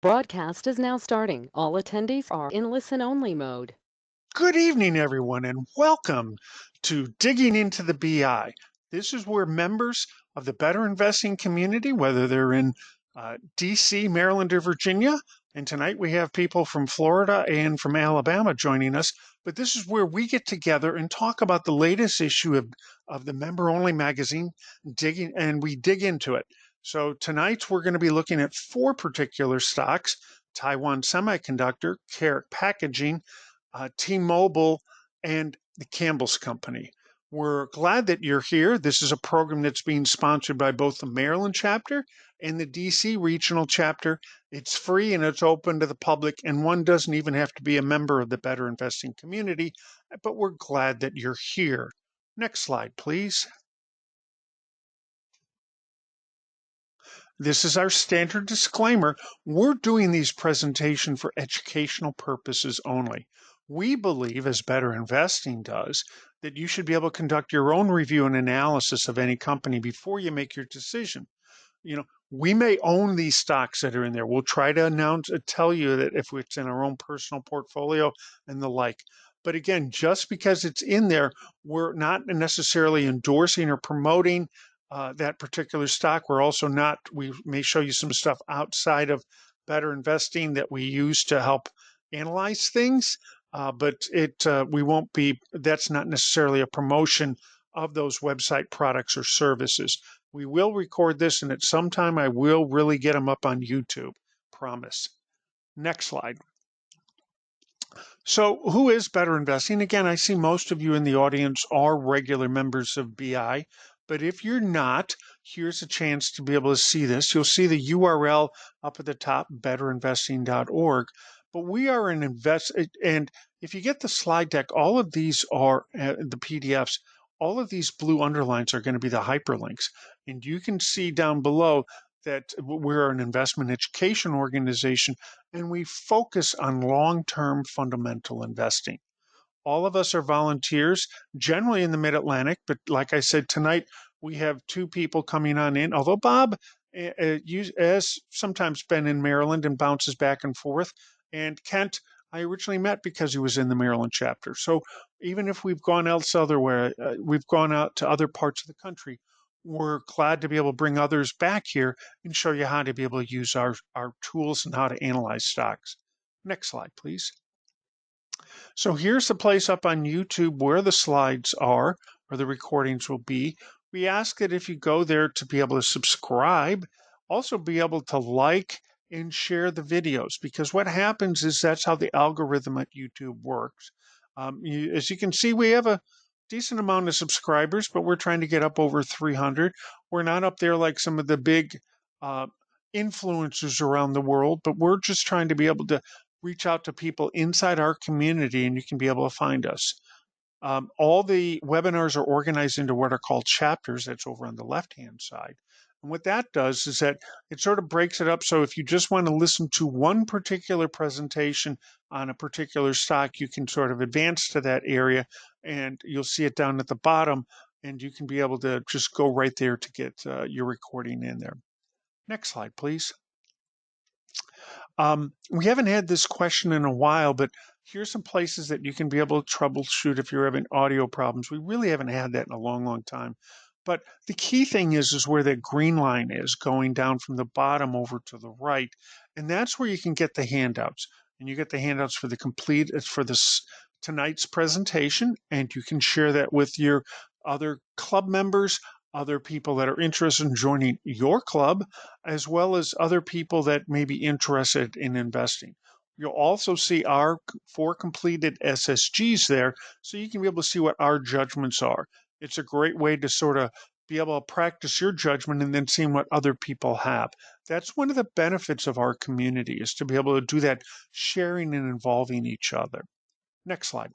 Broadcast is now starting. All attendees are in listen-only mode. Good evening, everyone, and welcome to Digging into the BI. This is where members of the better investing community, whether they're in DC, Maryland, or Virginia, and tonight we have people from Florida and from Alabama joining us, but this is where we get together and talk about the latest issue of the member-only magazine, and we dig into it. So tonight we're going to be looking at four particular stocks: Taiwan Semiconductor, Karat Packaging, T-Mobile, and the Campbell's company. We're glad that you're here. This is a program that's being sponsored by both the Maryland chapter and the DC regional chapter. It's free and it's open to the public, and one doesn't even have to be a member of the better investing community, but we're glad that you're here. Next slide, please. This is our standard disclaimer. We're doing these presentations for educational purposes only. We believe, as Better Investing does, that you should be able to conduct your own review and analysis of any company before you make your decision. We may own these stocks that are in there. We'll try to tell you that if it's in our own personal portfolio and the like. But again, just because it's in there, we're not necessarily endorsing or promoting that particular stock. We may show you some stuff outside of Better Investing that we use to help analyze things, but we won't be, that's not necessarily a promotion of those website products or services. We will record this, and at some time I will really get them up on YouTube, promise. Next slide. So who is Better Investing? Again, I see most of you in the audience are regular members of BI, but if you're not, here's a chance to be able to see this. You'll see the URL up at the top, betterinvesting.org. But we are an and if you get the slide deck, all of these are the PDFs. All of these blue underlines are going to be the hyperlinks. And you can see down below that we're an investment education organization, and we focus on long-term fundamental investing. All of us are volunteers, generally in the Mid-Atlantic, but like I said, tonight we have two people coming on in, although Bob has sometimes been in Maryland and bounces back and forth, and Kent I originally met because he was in the Maryland chapter. So even if we've gone elsewhere, we've gone out to other parts of the country, we're glad to be able to bring others back here and show you how to be able to use our tools and how to analyze stocks. Next slide, please. So here's the place up on YouTube where the slides are, or the recordings will be. We ask that if you go there to be able to subscribe, also be able to like and share the videos, because what happens is that's how the algorithm at YouTube works. As you can see, we have a decent amount of subscribers, but we're trying to get up over 300. We're not up there like some of the big influencers around the world, but we're just trying to be able to reach out to people inside our community, and you can be able to find us. All the webinars are organized into what are called chapters. That's over on the left-hand side. And what that does is that it sort of breaks it up. So if you just want to listen to one particular presentation on a particular stock, you can sort of advance to that area, and you'll see it down at the bottom, and you can be able to just go right there to get your recording in there. Next slide, please. We haven't had this question in a while, but here's some places that you can be able to troubleshoot if you're having audio problems. We really haven't had that in a long, long time. But the key thing is where that green line is going down from the bottom over to the right. And that's where you can get the handouts. And you get the handouts for tonight's presentation, and you can share that with your other club members, other people that are interested in joining your club, as well as other people that may be interested in investing. You'll also see our 4 completed SSGs there, so you can be able to see what our judgments are. It's a great way to sort of be able to practice your judgment and then seeing what other people have. That's one of the benefits of our community, is to be able to do that sharing and involving each other. Next slide.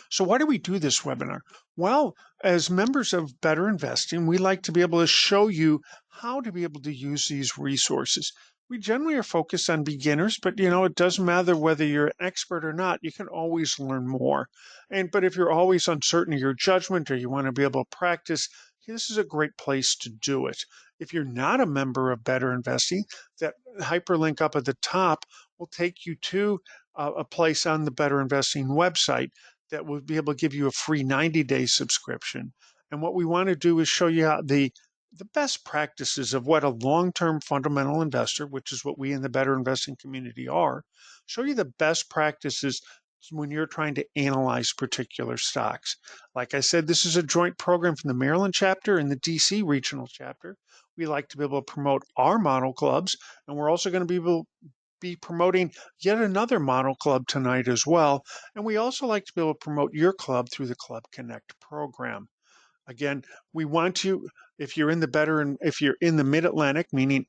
So why do we do this webinar? Well, as members of Better Investing, we like to be able to show you how to be able to use these resources. We generally are focused on beginners, but it doesn't matter whether you're an expert or not, you can always learn more. But if you're always uncertain of your judgment or you want to be able to practice, this is a great place to do it. If you're not a member of Better Investing, that hyperlink up at the top will take you to a place on the Better Investing website that will be able to give you a free 90-day subscription. And what we want to do is show you how the best practices of what a long-term fundamental investor, which is what we in the Better Investing community are, show you the best practices when you're trying to analyze particular stocks. Like I said, this is a joint program from the Maryland chapter and the DC regional chapter. We like to be able to promote our model clubs, and we're also going to be promoting yet another model club tonight as well. And we also like to be able to promote your club through the Club Connect program. Again, we want you, if you're in the Mid-Atlantic, meaning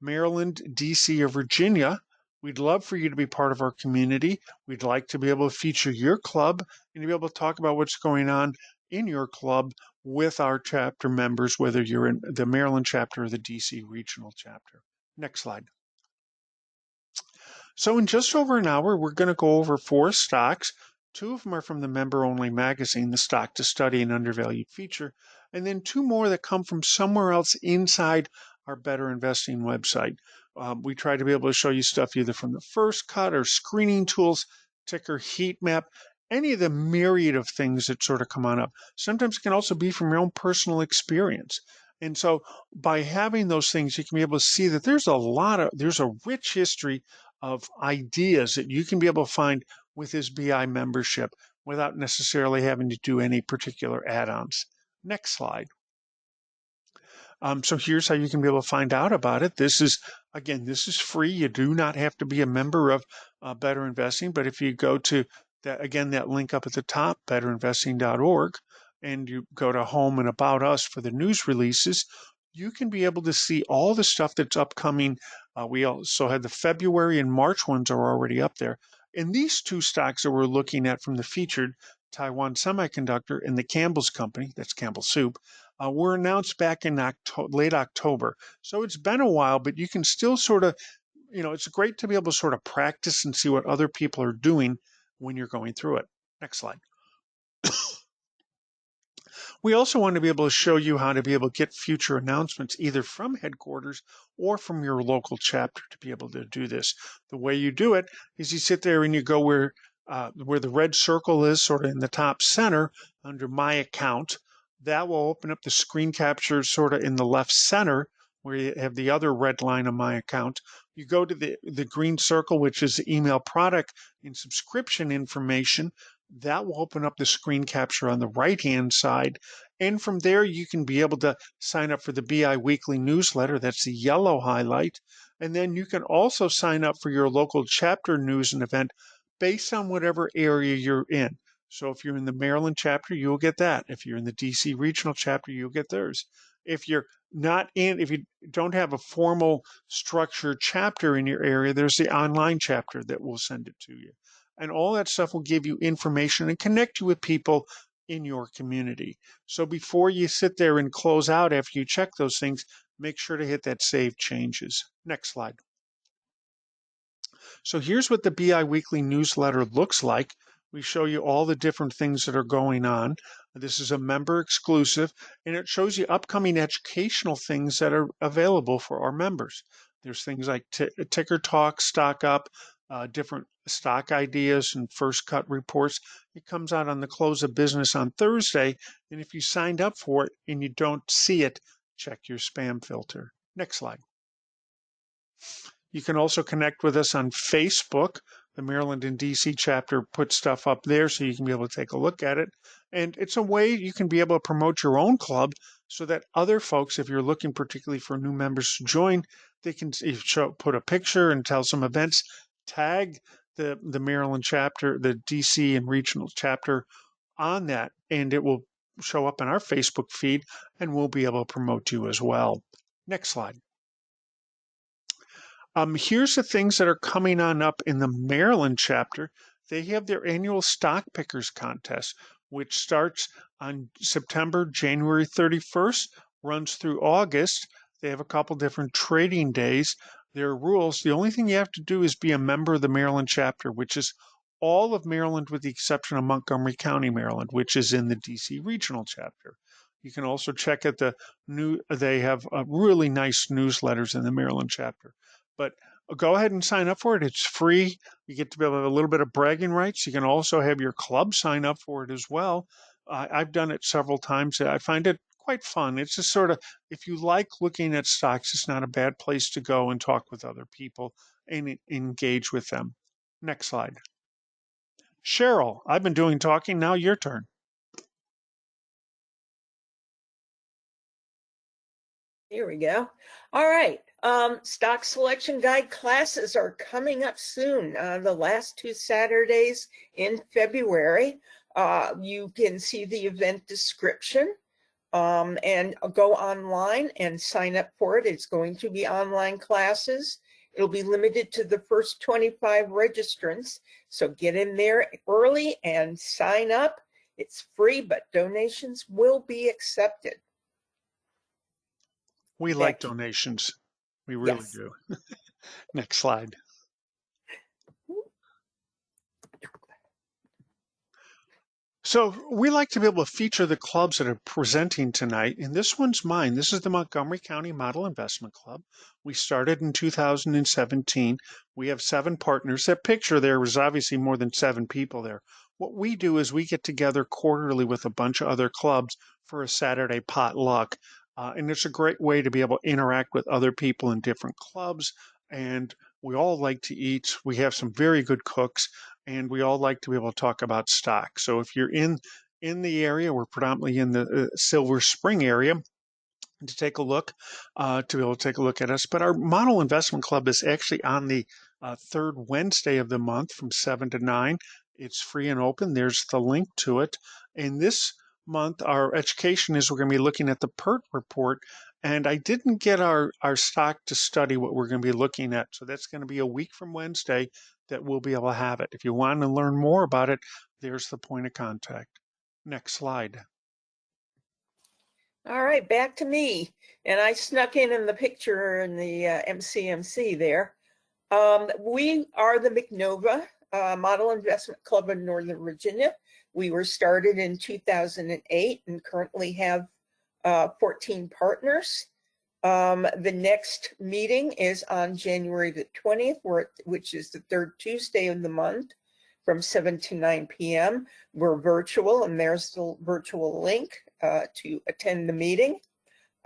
Maryland, DC, or Virginia, we'd love for you to be part of our community. We'd like to be able to feature your club and to be able to talk about what's going on in your club with our chapter members, whether you're in the Maryland chapter or the DC regional chapter. Next slide. So in just over an hour, we're going to go over 4 stocks. 2 of them are from the member-only magazine, the Stock to Study and Undervalued feature, and then 2 more that come from somewhere else inside our Better Investing website. We try to be able to show you stuff either from the first cut or screening tools, ticker heat map, any of the myriad of things that sort of come on up. Sometimes it can also be from your own personal experience. And so by having those things, you can be able to see that there's a rich history of ideas that you can be able to find with this BI membership without necessarily having to do any particular add-ons. Next slide. So here's how you can be able to find out about it. This is free. You do not have to be a member of Better Investing, but if you go to that link up at the top, betterinvesting.org, and you go to Home and About Us for the news releases, you can be able to see all the stuff that's upcoming. We also had the February and March ones are already up there. And these 2 stocks that we're looking at from the featured, Taiwan Semiconductor and the Campbell's company, that's Campbell Soup, were announced back in late October. So it's been a while, but you can still sort of, it's great to be able to sort of practice and see what other people are doing when you're going through it. Next slide. We also want to be able to show you how to be able to get future announcements either from headquarters or from your local chapter to be able to do this. The way you do it is you sit there and you go where the red circle is sort of in the top center under My Account. That will open up the screen capture sort of in the left center where you have the other red line of My Account. You go to the green circle, which is the email product and subscription information. That will open up the screen capture on the right-hand side. And from there, you can be able to sign up for the BI Weekly newsletter. That's the yellow highlight. And then you can also sign up for your local chapter news and event based on whatever area you're in. So if you're in the Maryland chapter, you'll get that. If you're in the DC regional chapter, you'll get theirs. If you don't have a formal structured chapter in your area, there's the online chapter that will send it to you. And all that stuff will give you information and connect you with people in your community. So before you sit there and close out after you check those things, make sure to hit that Save Changes. Next slide. So here's what the BI Weekly newsletter looks like. We show you all the different things that are going on. This is a member exclusive, and it shows you upcoming educational things that are available for our members. There's things like ticker talk, stock up, different stock ideas and first cut reports. It comes out on the close of business on Thursday. And if you signed up for it and you don't see it, check your spam filter. Next slide. You can also connect with us on Facebook. The Maryland and DC chapter puts stuff up there so you can be able to take a look at it. And it's a way you can be able to promote your own club so that other folks, if you're looking particularly for new members to join, they can put a picture and tell some events, tag the Maryland chapter, the DC and regional chapter on that, and it will show up in our Facebook feed, and we'll be able to promote you as well. Next slide. Here's the things that are coming on up in the Maryland chapter. They have their annual Stock Pickers contest, which starts on January 31st, runs through August. They have a couple different trading days. There are rules. The only thing you have to do is be a member of the Maryland chapter, which is all of Maryland with the exception of Montgomery County, Maryland, which is in the DC regional chapter. You can also check out they have really nice newsletters in the Maryland chapter. But go ahead and sign up for it. It's free. You get to be able to have a little bit of bragging rights. You can also have your club sign up for it as well. I've done it several times. I find it quite fun. It's just sort of, if you like looking at stocks, it's not a bad place to go and talk with other people and engage with them. Next slide. Cheryl, I've been doing talking. Now your turn. Here we go. All right. Stock selection guide classes are coming up soon. The last 2 Saturdays in February. You can see the event description and go online and sign up for it. It's going to be online classes. It'll be limited to the first 25 registrants. So get in there early and sign up. It's free, but donations will be accepted. We like donations. We really do. Next slide. So we like to be able to feature the clubs that are presenting tonight, and this one's mine. This is the Montgomery County Model Investment Club. We started in 2017. We have 7 partners. That picture there was obviously more than 7 people there. What we do is we get together quarterly with a bunch of other clubs for a Saturday potluck, and it's a great way to be able to interact with other people in different clubs, and we all like to eat. We have some very good cooks, and we all like to be able to talk about stock. So if you're in the area, we're predominantly in the Silver Spring area, to take a look, to be able to take a look at us. But our Model Investment Club is actually on the 3rd Wednesday of the month from 7 to 9. It's free and open. There's the link to it. And this month, our education is we're going to be looking at the PERT report. And I didn't get our stock to study what we're going to be looking at. So that's going to be a week from Wednesday that we'll be able to have it. If you want to learn more about it, there's the point of contact. Next slide. All right, back to me. And I snuck in the picture in the MCMC there. We are the McNova Model Investment Club in Northern Virginia. We were started in 2008 and currently have 14 partners. The next meeting is on January the 20th, which is the 3rd Tuesday of the month from 7 to 9 p.m. We're virtual, and there's the virtual link to attend the meeting.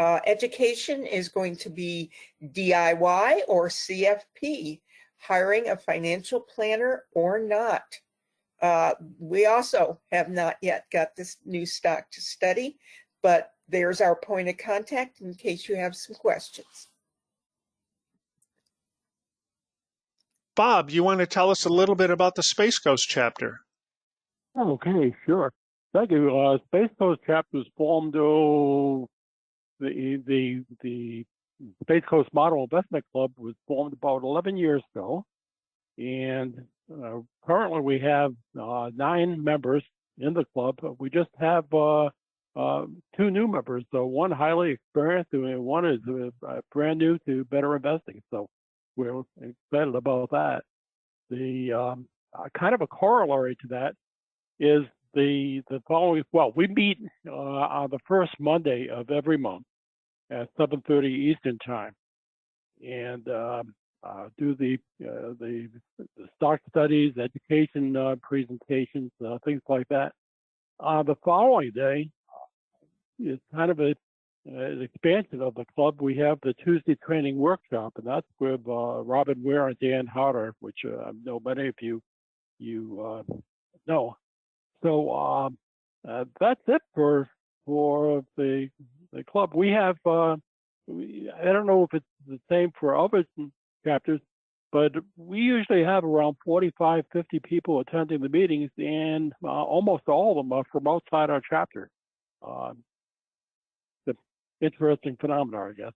Education is going to be DIY or CFP, hiring a financial planner or not. We also have not yet got this new stock to study, but there's our point of contact in case you have some questions. Bob, you want to tell us a little bit about the Space Coast chapter? Okay, sure. Thank you. Space Coast chapter was formed the Space Coast Model Investment Club was formed about 11 years ago, and currently we have 9 members in the club. We just have 2 new members, so one highly experienced and one is brand new to better investing. So we're excited about that. The kind of a corollary to that is the following. Well, we meet on the first Monday of every month at 7:30 Eastern time, and do the stock studies, education presentations, things like that. The following day is kind of an expansion of the club. We have the Tuesday training workshop, and that's with Robin Ware and Dan Harder, which I know many of you know. So that's it for the club. We have I don't know if it's the same for other chapters, but we usually have around 45, 50 people attending the meetings, and almost all of them are from outside our chapter. The interesting phenomenon, I guess.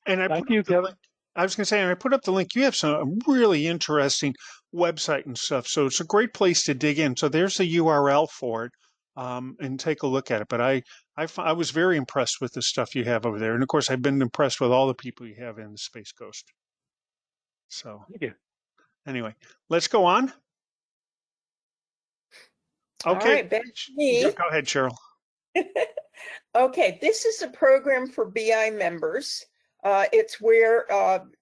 And Thank you, Kevin. I was going to say, and I put up the link. You have some really interesting website and stuff, so it's a great place to dig in. So there's the URL for it, and take a look at it. But I was very impressed with the stuff you have over there, and of course, I've been impressed with all the people you have in the Space Coast. So thank you. Anyway, let's go on. Okay, all right, back to me. Go ahead, Cheryl. Okay, this is a program for BI members. It's where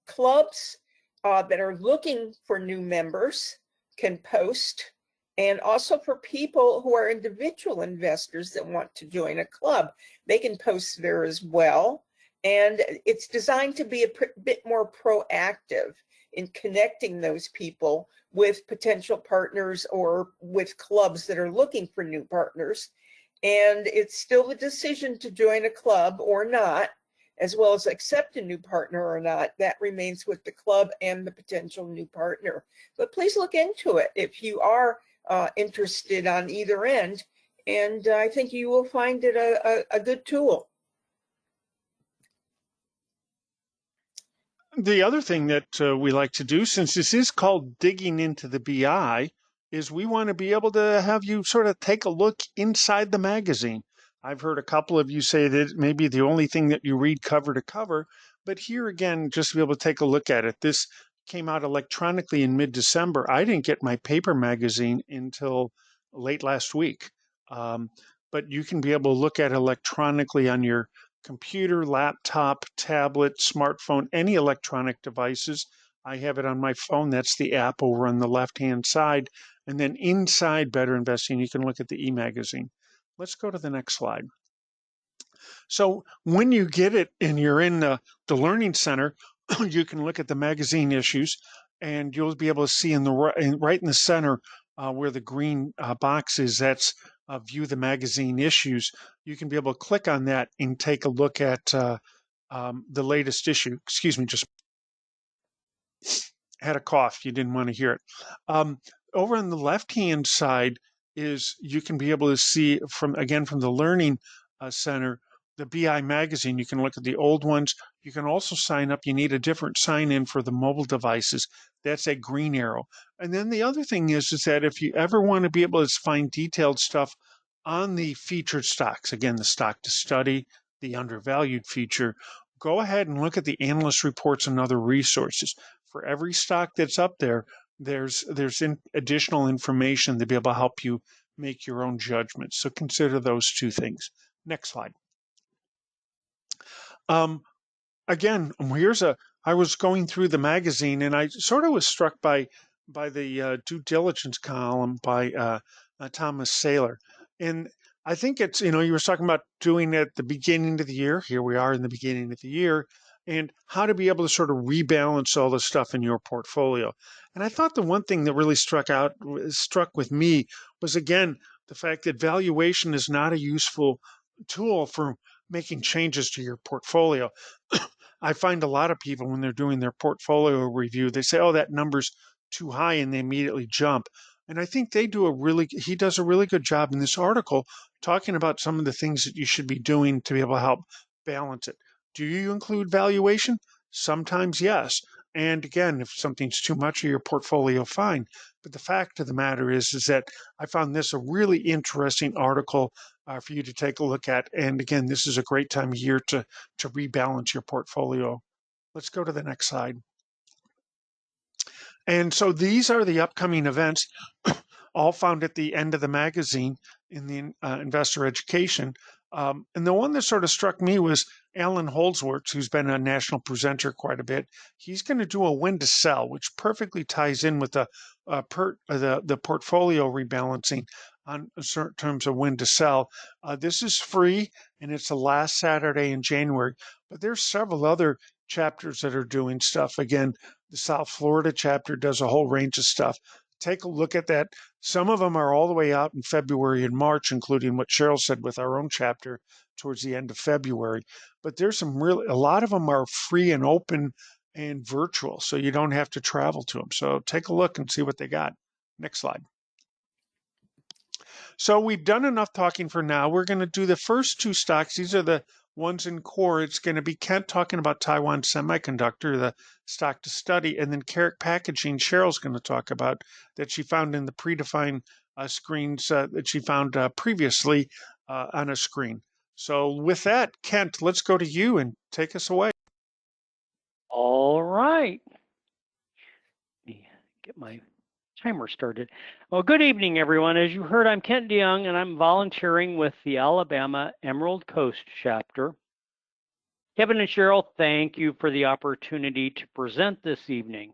clubs that are looking for new members can post, and also for people who are individual investors that want to join a club, they can post there as well. And it's designed to be a bit more proactive in connecting those people with potential partners or with clubs that are looking for new partners. And it's still the decision to join a club or not, as well as accept a new partner or not. That remains with the club and the potential new partner. But please look into it if you are interested on either end. And I think you will find it a good tool. The other thing that we like to do, since this is called digging into the BI, is we want to be able to have you sort of take a look inside the magazine. I've heard a couple of you say that it may be the only thing that you read cover to cover, but here again, just to be able to take a look at it. This came out electronically in mid-December. I didn't get my paper magazine until late last week. But you can be able to look at it electronically on your computer, laptop, tablet, smartphone, any electronic devices. I have it on my phone. That's the app over on the left-hand side. And then inside Better Investing, you can look at the e-magazine. Let's go to the next slide. So when you get it and you're in the Learning Center, you can look at the magazine issues, and you'll be able to see right in the center where the green box is, that's view the magazine issues. You can be able to click on that and take a look at the latest issue. Excuse me, just had a cough. You didn't want to hear it. Over on the left-hand side is you can be able to see from the Learning Center, the BI magazine. You can look at the old ones. You can also sign up. You need a different sign-in for the mobile devices. That's a green arrow. And then the other thing is that if you ever want to be able to find detailed stuff on the featured stocks, again, the stock to study, the undervalued feature, go ahead and look at the analyst reports and other resources. For every stock that's up there, there's additional information to be able to help you make your own judgments. So consider those two things. Next slide. Again, I was going through the magazine and I sort of was struck by the due diligence column by Thomas Saylor. And I think it's, you were talking about doing it at the beginning of the year. Here we are in the beginning of the year, and how to be able to sort of rebalance all the stuff in your portfolio. And I thought the one thing that really struck with me was, again, the fact that valuation is not a useful tool for making changes to your portfolio. I find a lot of people when they're doing their portfolio review, they say, oh, that number's too high, and they immediately jump. And I think he does a really good job in this article talking about some of the things that you should be doing to be able to help balance it. Do you include valuation? Sometimes yes. And again, if something's too much of your portfolio, fine. But the fact of the matter is that I found this a really interesting article for you to take a look at. And again, this is a great time of year to rebalance your portfolio. Let's go to the next slide. And so these are the upcoming events, all found at the end of the magazine in the investor education. And the one that sort of struck me was Alan Holdsworth, who's been a national presenter quite a bit. He's going to do a when to sell, which perfectly ties in with the portfolio rebalancing on certain terms of when to sell. This is free, and it's the last Saturday in January. But there's several other chapters that are doing stuff. Again, the South Florida chapter does a whole range of stuff. Take a look at that. Some of them are all the way out in February and March, including what Cheryl said with our own chapter towards the end of February. But there's a lot of them are free and open and virtual, so you don't have to travel to them. So take a look and see what they got. Next slide. So we've done enough talking for now. We're going to do the first two stocks. These are the ones in core. It's going to be Kent talking about Taiwan Semiconductor, the stock to study, and then Karat Packaging, Cheryl's going to talk about that she found in the predefined screens that she found previously on a screen. So with that, Kent, let's go to you and take us away. All right. Let me get my Timer started. Well, good evening, everyone. As you heard, I'm Kent DeYoung, and I'm volunteering with the Alabama Emerald Coast chapter. Kevin and Cheryl, thank you for the opportunity to present this evening.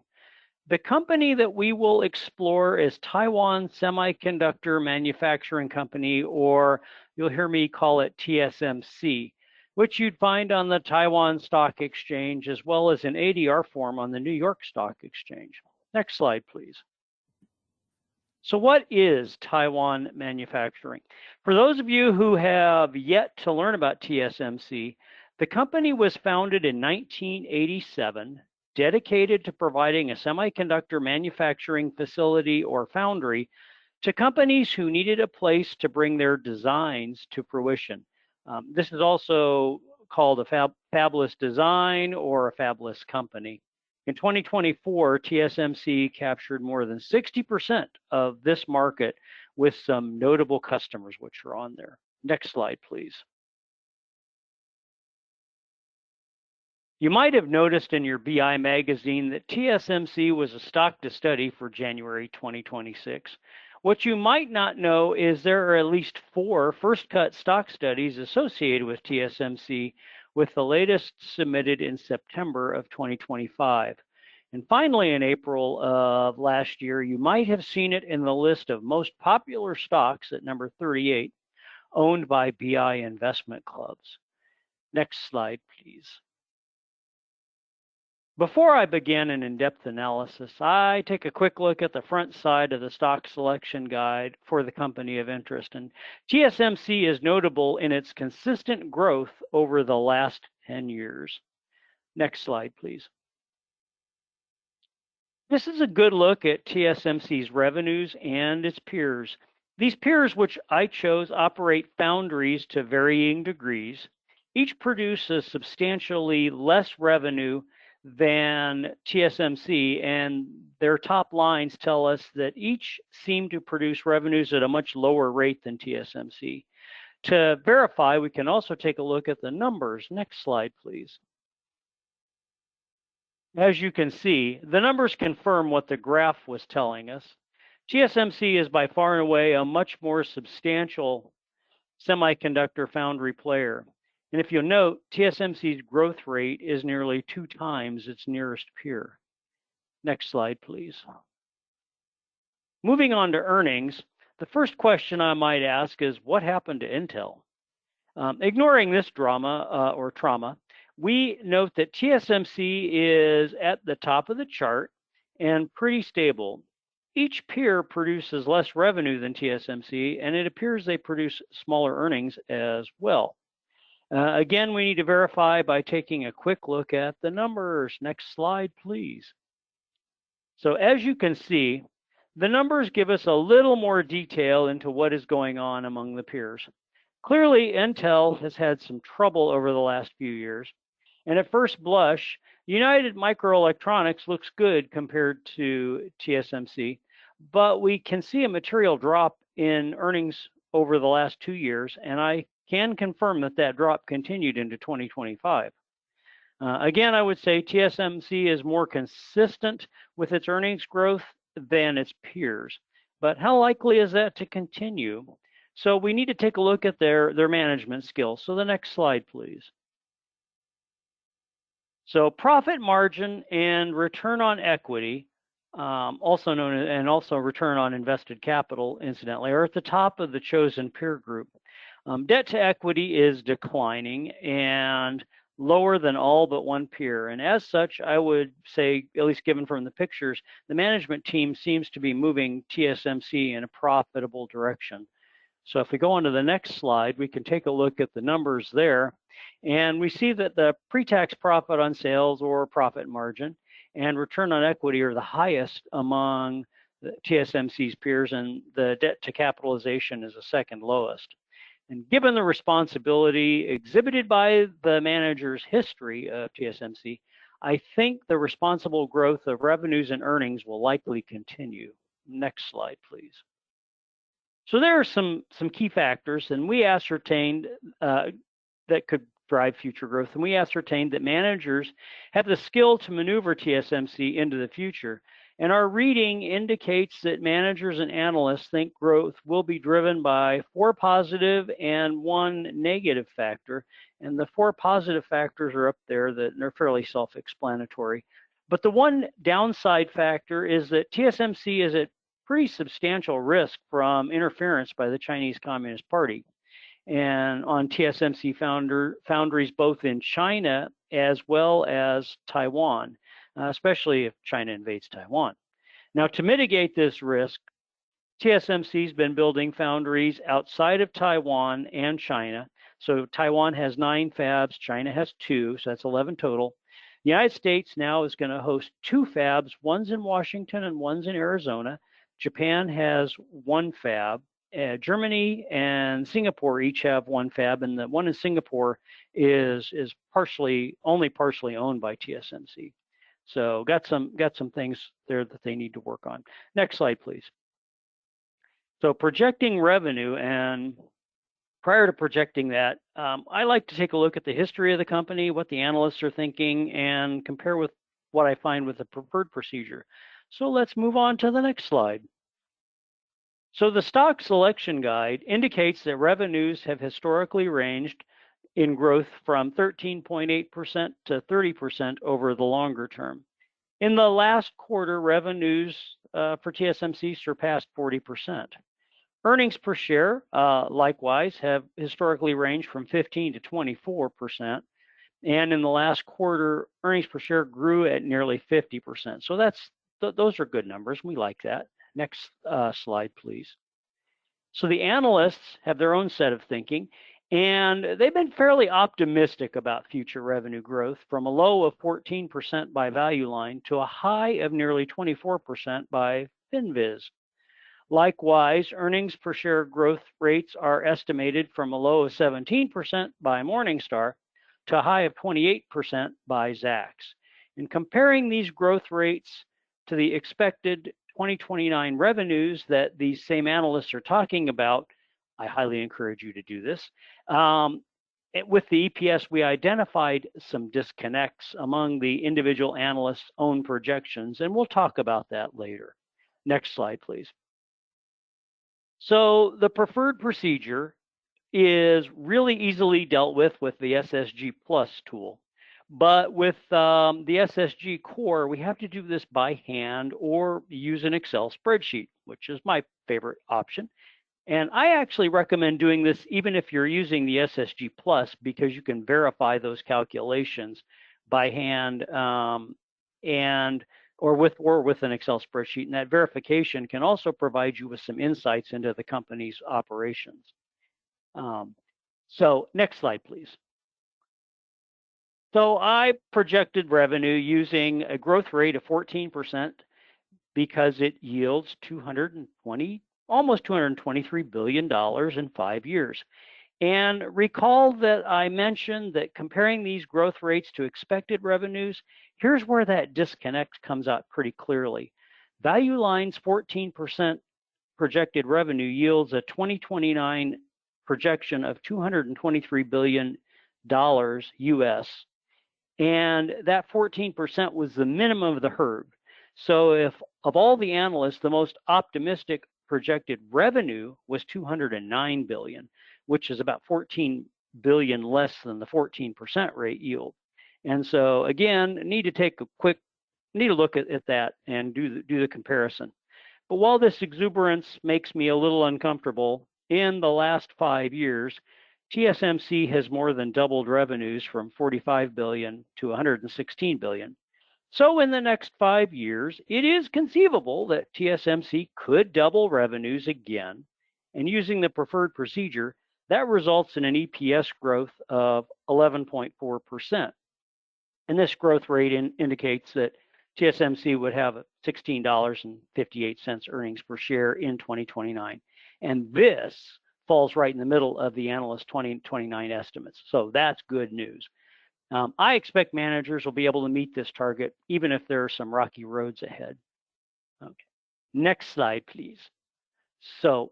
The company that we will explore is Taiwan Semiconductor Manufacturing Company, or you'll hear me call it TSMC, which you'd find on the Taiwan Stock Exchange as well as in ADR form on the New York Stock Exchange. Next slide, please. So what is Taiwan Manufacturing? For those of you who have yet to learn about TSMC, the company was founded in 1987, dedicated to providing a semiconductor manufacturing facility or foundry to companies who needed a place to bring their designs to fruition. This is also called a fabless design or a fabless company. In 2024, TSMC captured more than 60% of this market with some notable customers, which are on there. Next slide, please. You might have noticed in your BI magazine that TSMC was a stock to study for January 2026. What you might not know is there are at least 4 first cut stock studies associated with TSMC, with the latest submitted in September of 2025. And finally, in April of last year, you might have seen it in the list of most popular stocks at number 38, owned by BI investment clubs. Next slide, please. Before I begin an in-depth analysis, I take a quick look at the front side of the stock selection guide for the company of interest. And TSMC is notable in its consistent growth over the last 10 years. Next slide, please. This is a good look at TSMC's revenues and its peers. These peers, which I chose, operate foundries to varying degrees. Each produces substantially less revenue than TSMC, and their top lines tell us that each seem to produce revenues at a much lower rate than TSMC. To verify, we can also take a look at the numbers. Next slide, please. As you can see, the numbers confirm what the graph was telling us. TSMC is by far and away a much more substantial semiconductor foundry player. And if you'll note, TSMC's growth rate is nearly 2 times its nearest peer. Next slide, please. Moving on to earnings, the first question I might ask is, what happened to Intel? Ignoring this drama or trauma, we note that TSMC is at the top of the chart and pretty stable. Each peer produces less revenue than TSMC, and it appears they produce smaller earnings as well. Again, we need to verify by taking a quick look at the numbers. Next slide, please. So as you can see, the numbers give us a little more detail into what is going on among the peers. Clearly, Intel has had some trouble over the last few years. And at first blush, United Microelectronics looks good compared to TSMC, but we can see a material drop in earnings over the last 2 years, and I can confirm that that drop continued into 2025. Again, I would say TSMC is more consistent with its earnings growth than its peers, but how likely is that to continue? So we need to take a look at their management skills. So the next slide, please. So profit margin and return on equity, also known as, and also return on invested capital, incidentally, are at the top of the chosen peer group. Debt to equity is declining and lower than all but one peer. And as such, I would say, at least given from the pictures, the management team seems to be moving TSMC in a profitable direction. So if we go on to the next slide, we can take a look at the numbers there. And we see that the pre-tax profit on sales or profit margin and return on equity are the highest among the TSMC's peers, and the debt to capitalization is the second lowest. And given the responsibility exhibited by the manager's history of TSMC, I think the responsible growth of revenues and earnings will likely continue. Next slide, please. So there are some key factors, and we ascertained that could drive future growth. And we ascertained that managers have the skill to maneuver TSMC into the future. And our reading indicates that managers and analysts think growth will be driven by 4 positive and 1 negative factor. And the 4 positive factors are up there that they're fairly self-explanatory. But the one downside factor is that TSMC is at pretty substantial risk from interference by the Chinese Communist Party and on TSMC foundries both in China as well as Taiwan, especially if China invades Taiwan. Now, to mitigate this risk, TSMC has been building foundries outside of Taiwan and China. So Taiwan has 9 fabs, China has 2, so that's 11 total. The United States now is going to host 2 fabs, one's in Washington and one's in Arizona. Japan has 1 fab. Germany and Singapore each have 1 fab, and the one in Singapore is only partially owned by TSMC. So got some things there that they need to work on. Next slide, please. So projecting revenue, and prior to projecting that, I like to take a look at the history of the company, what the analysts are thinking, and compare with what I find with the preferred procedure. So let's move on to the next slide. So the stock selection guide indicates that revenues have historically ranged in growth from 13.8% to 30% over the longer term. In the last quarter, revenues for TSMC surpassed 40%. Earnings per share, likewise, have historically ranged from 15 to 24%. And in the last quarter, earnings per share grew at nearly 50%. So those are good numbers. We like that. Next slide, please. So the analysts have their own set of thinking, and they've been fairly optimistic about future revenue growth from a low of 14% by value line to a high of nearly 24% by FinViz. Likewise, earnings per share growth rates are estimated from a low of 17% by Morningstar to a high of 28% by Zacks. In comparing these growth rates to the expected 2029 revenues that these same analysts are talking about, I highly encourage you to do this. With the EPS, we identified some disconnects among the individual analysts' own projections, and we'll talk about that later. Next slide, please. So the preferred procedure is really easily dealt with the SSG Plus tool. But with the SSG core, we have to do this by hand or use an Excel spreadsheet, which is my favorite option. And I actually recommend doing this even if you're using the SSG Plus, because you can verify those calculations by hand or with an Excel spreadsheet. And that verification can also provide you with some insights into the company's operations. So next slide, please. So I projected revenue using a growth rate of 14% because it yields almost $223 billion in 5 years. And recall that I mentioned that comparing these growth rates to expected revenues, here's where that disconnect comes out pretty clearly. Value line's 14% projected revenue yields a 2029 projection of $223 billion US. And that 14% was the minimum of the herd. So if of all the analysts, the most optimistic projected revenue was $209 billion, which is about $14 billion less than the 14% rate yield. And so again, need to look at that and do the comparison. But while this exuberance makes me a little uncomfortable, in the last 5 years, TSMC has more than doubled revenues from $45 billion to $116 billion. So in the next 5 years, it is conceivable that TSMC could double revenues again. And using the preferred procedure, that results in an EPS growth of 11.4%. And this growth rate indicates that TSMC would have $16.58 earnings per share in 2029. And this falls right in the middle of the analyst 2029 estimates. So that's good news. I expect managers will be able to meet this target, even if there are some rocky roads ahead. Okay. Next slide, please. So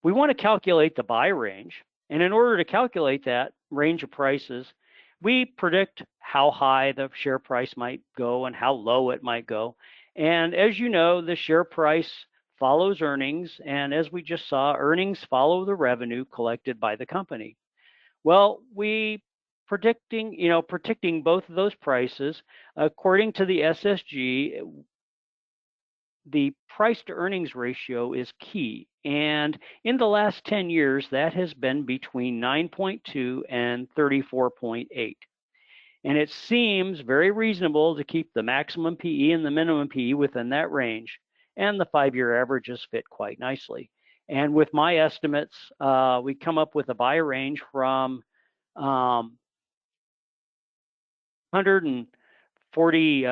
we want to calculate the buy range. And in order to calculate that range of prices, we predict how high the share price might go and how low it might go. And as you know, the share price follows earnings. And as we just saw, earnings follow the revenue collected by the company. Well, predicting both of those prices, according to the SSG, the price to earnings ratio is key. And in the last 10 years, that has been between 9.2 and 34.8. And it seems very reasonable to keep the maximum PE and the minimum PE within that range. And the 5-year averages fit quite nicely. And with my estimates, we come up with a buy range from 140,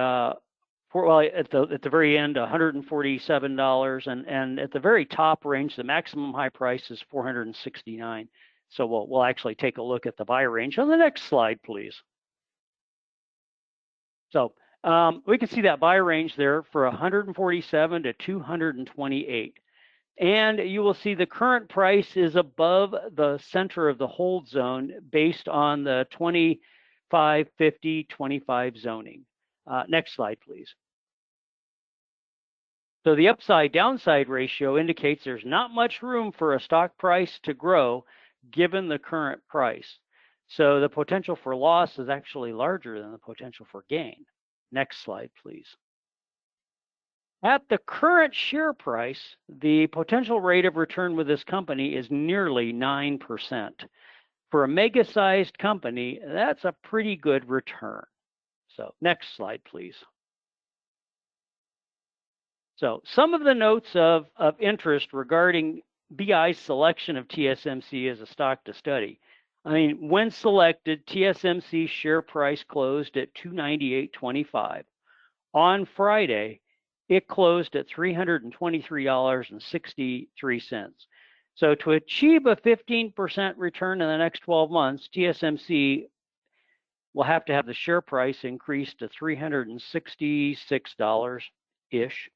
well, at the very end, $147, and at the very top range, the maximum high price is $469. So we'll actually take a look at the buy range on the next slide, please. So we can see that buy range there for 147 to 228. And you will see the current price is above the center of the hold zone based on the 25, 50, 25 zoning. Next slide, please. So the upside downside ratio indicates there's not much room for a stock price to grow given the current price. So the potential for loss is actually larger than the potential for gain. Next slide, please. At the current share price, the potential rate of return with this company is nearly 9%. For a mega-sized company, that's a pretty good return. So next slide, please. So some of the notes of interest regarding BI's selection of TSMC as a stock to study. I mean, when selected, TSMC's share price closed at $298.25. On Friday, it closed at $323.63. So to achieve a 15% return in the next 12 months, TSMC will have to have the share price increase to $366-ish.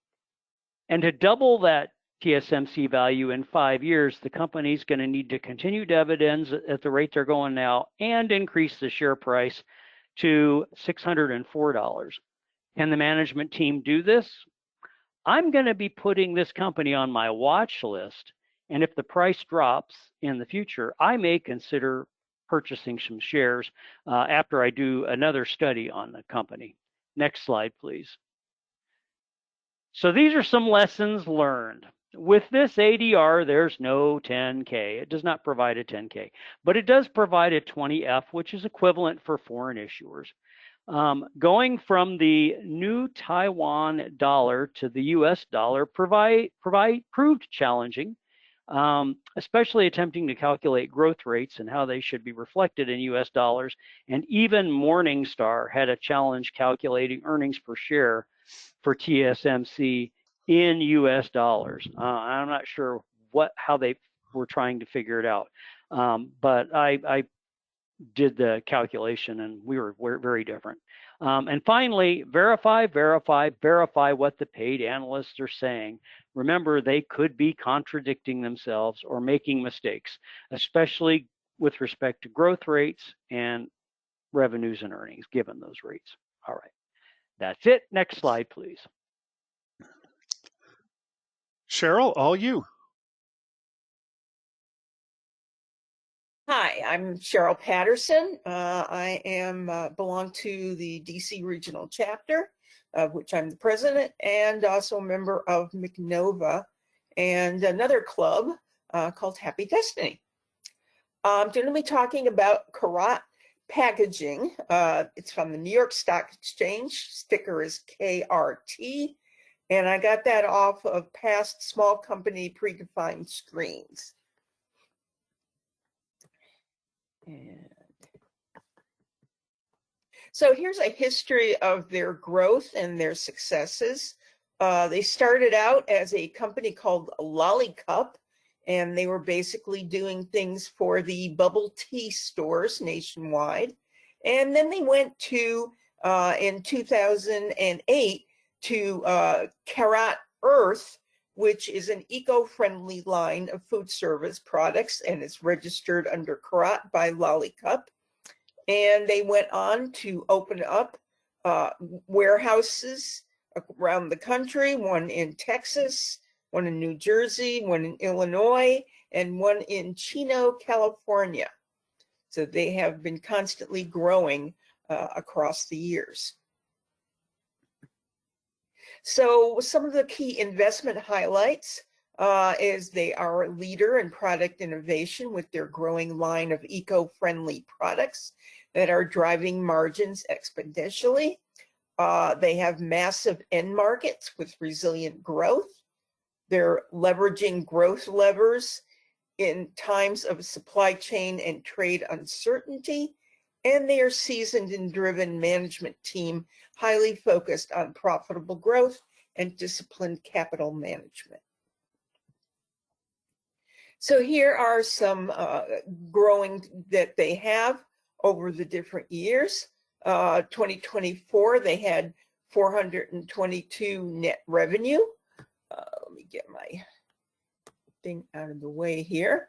And to double that TSMC value in 5 years, the company's going to need to continue dividends at the rate they're going now and increase the share price to $604. Can the management team do this? I'm going to be putting this company on my watch list. And if the price drops in the future, I may consider purchasing some shares after I do another study on the company. Next slide, please. So these are some lessons learned. With this ADR, there's no 10K. It does not provide a 10K, but it does provide a 20F, which is equivalent for foreign issuers. Going from the new Taiwan dollar to the US dollar proved challenging, especially attempting to calculate growth rates and how they should be reflected in US dollars. And even Morningstar had a challenge calculating earnings per share for TSMC in US dollars. I'm not sure how they were trying to figure it out, but I did the calculation and we're very different. And finally, verify what the paid analysts are saying. Remember, they could be contradicting themselves or making mistakes, especially with respect to growth rates and revenues and earnings, given those rates. All right, that's it. Next slide, please. Cheryl, all you. Hi, I'm Cheryl Patterson. I belong to the DC Regional Chapter, of which I'm the president, and also a member of McNova and another club called Happy Destiny. I'm going to be talking about Karat Packaging. It's from the New York Stock Exchange. Sticker is KRT, and I got that off of past small company predefined screens. And so here's a history of their growth and their successes. They started out as a company called Lollicup, and they were basically doing things for the bubble tea stores nationwide. And then they went to, in 2008, to Karat Earth, which is an eco-friendly line of food service products, and it's registered under Karat by Lollicup. And they went on to open up warehouses around the country, one in Texas, one in New Jersey, one in Illinois, and one in Chino, California. So they have been constantly growing across the years. So some of the key investment highlights is they are a leader in product innovation with their growing line of eco-friendly products that are driving margins exponentially. They have massive end markets with resilient growth. They're leveraging growth levers in times of supply chain and trade uncertainty, and they are seasoned and driven management team, highly focused on profitable growth and disciplined capital management. So here are some growing that they have over the different years. 2024, they had 422 net revenue. Let me get my thing out of the way here.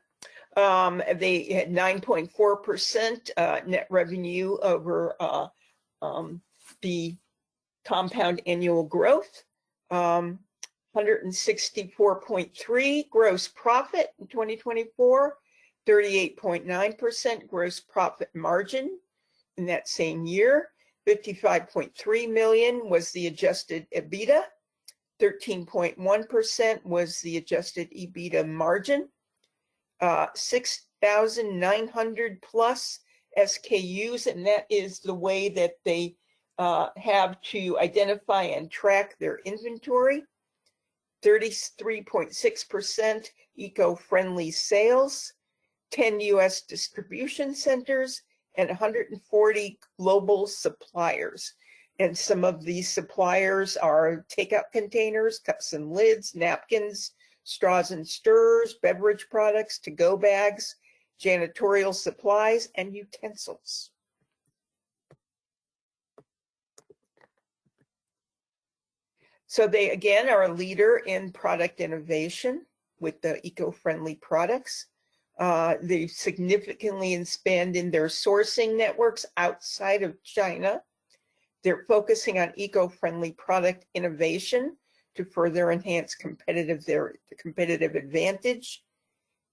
They had 9.4% net revenue over the compound annual growth. 164.3 gross profit in 2024, 38.9% gross profit margin in that same year. 55.3 million was the adjusted EBITDA. 13.1% was the adjusted EBITDA margin. 6,900 plus SKUs, and that is the way that they have to identify and track their inventory. 33.6% eco-friendly sales, 10 US distribution centers, and 140 global suppliers. And some of these suppliers are takeout containers, cups and lids, napkins, straws and stirrers, beverage products, to-go bags, janitorial supplies, and utensils. So they, again, are a leader in product innovation with the eco-friendly products. They significantly expanded their sourcing networks outside of China. They're focusing on eco-friendly product innovation to further enhance their competitive advantage.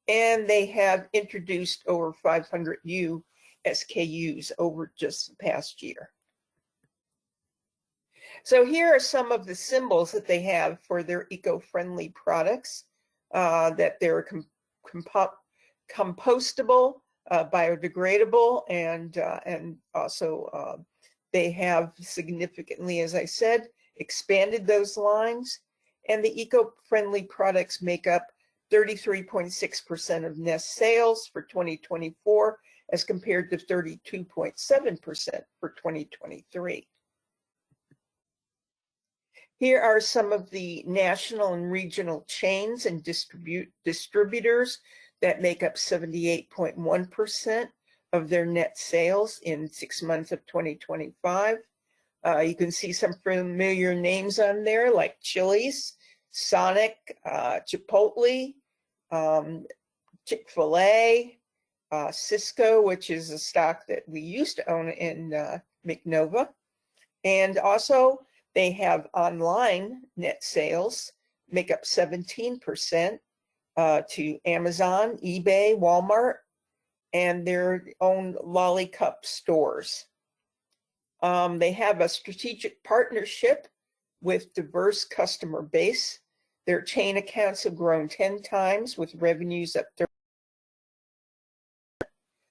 And they have introduced over 500 new SKUs over just the past year. So here are some of the symbols that they have for their eco-friendly products, that they're compostable, biodegradable, and also they have significantly, as I said, expanded those lines. And the eco-friendly products make up 33.6% of net sales for 2024, as compared to 32.7% for 2023. Here are some of the national and regional chains and distributors that make up 78.1% of their net sales in 6 months of 2025. You can see some familiar names on there like Chili's, Sonic, Chipotle, Chick-fil-A, Cisco, which is a stock that we used to own in McNova. And also they have online net sales, make up 17% to Amazon, eBay, Walmart, and their own Lollicup stores. They have a strategic partnership with diverse customer base. Their chain accounts have grown 10 times with revenues up 30%.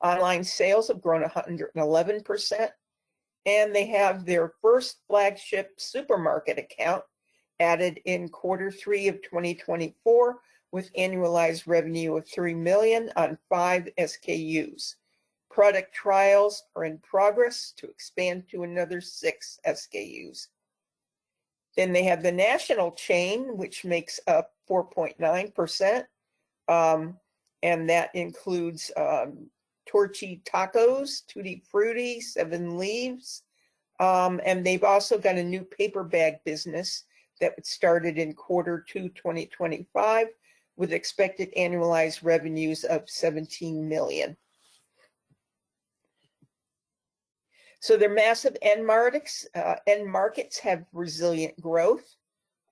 Online sales have grown 111%. And they have their first flagship supermarket account added in Q3 of 2024 with annualized revenue of $3 million on 5 SKUs. Product trials are in progress to expand to another 6 SKUs. Then they have the national chain, which makes up 4.9%, and that includes Torchy Tacos, Tutti Frutti, 7 Leaves, and they've also got a new paper bag business that started in Q2 2025 with expected annualized revenues of $17 million. So their massive end markets have resilient growth.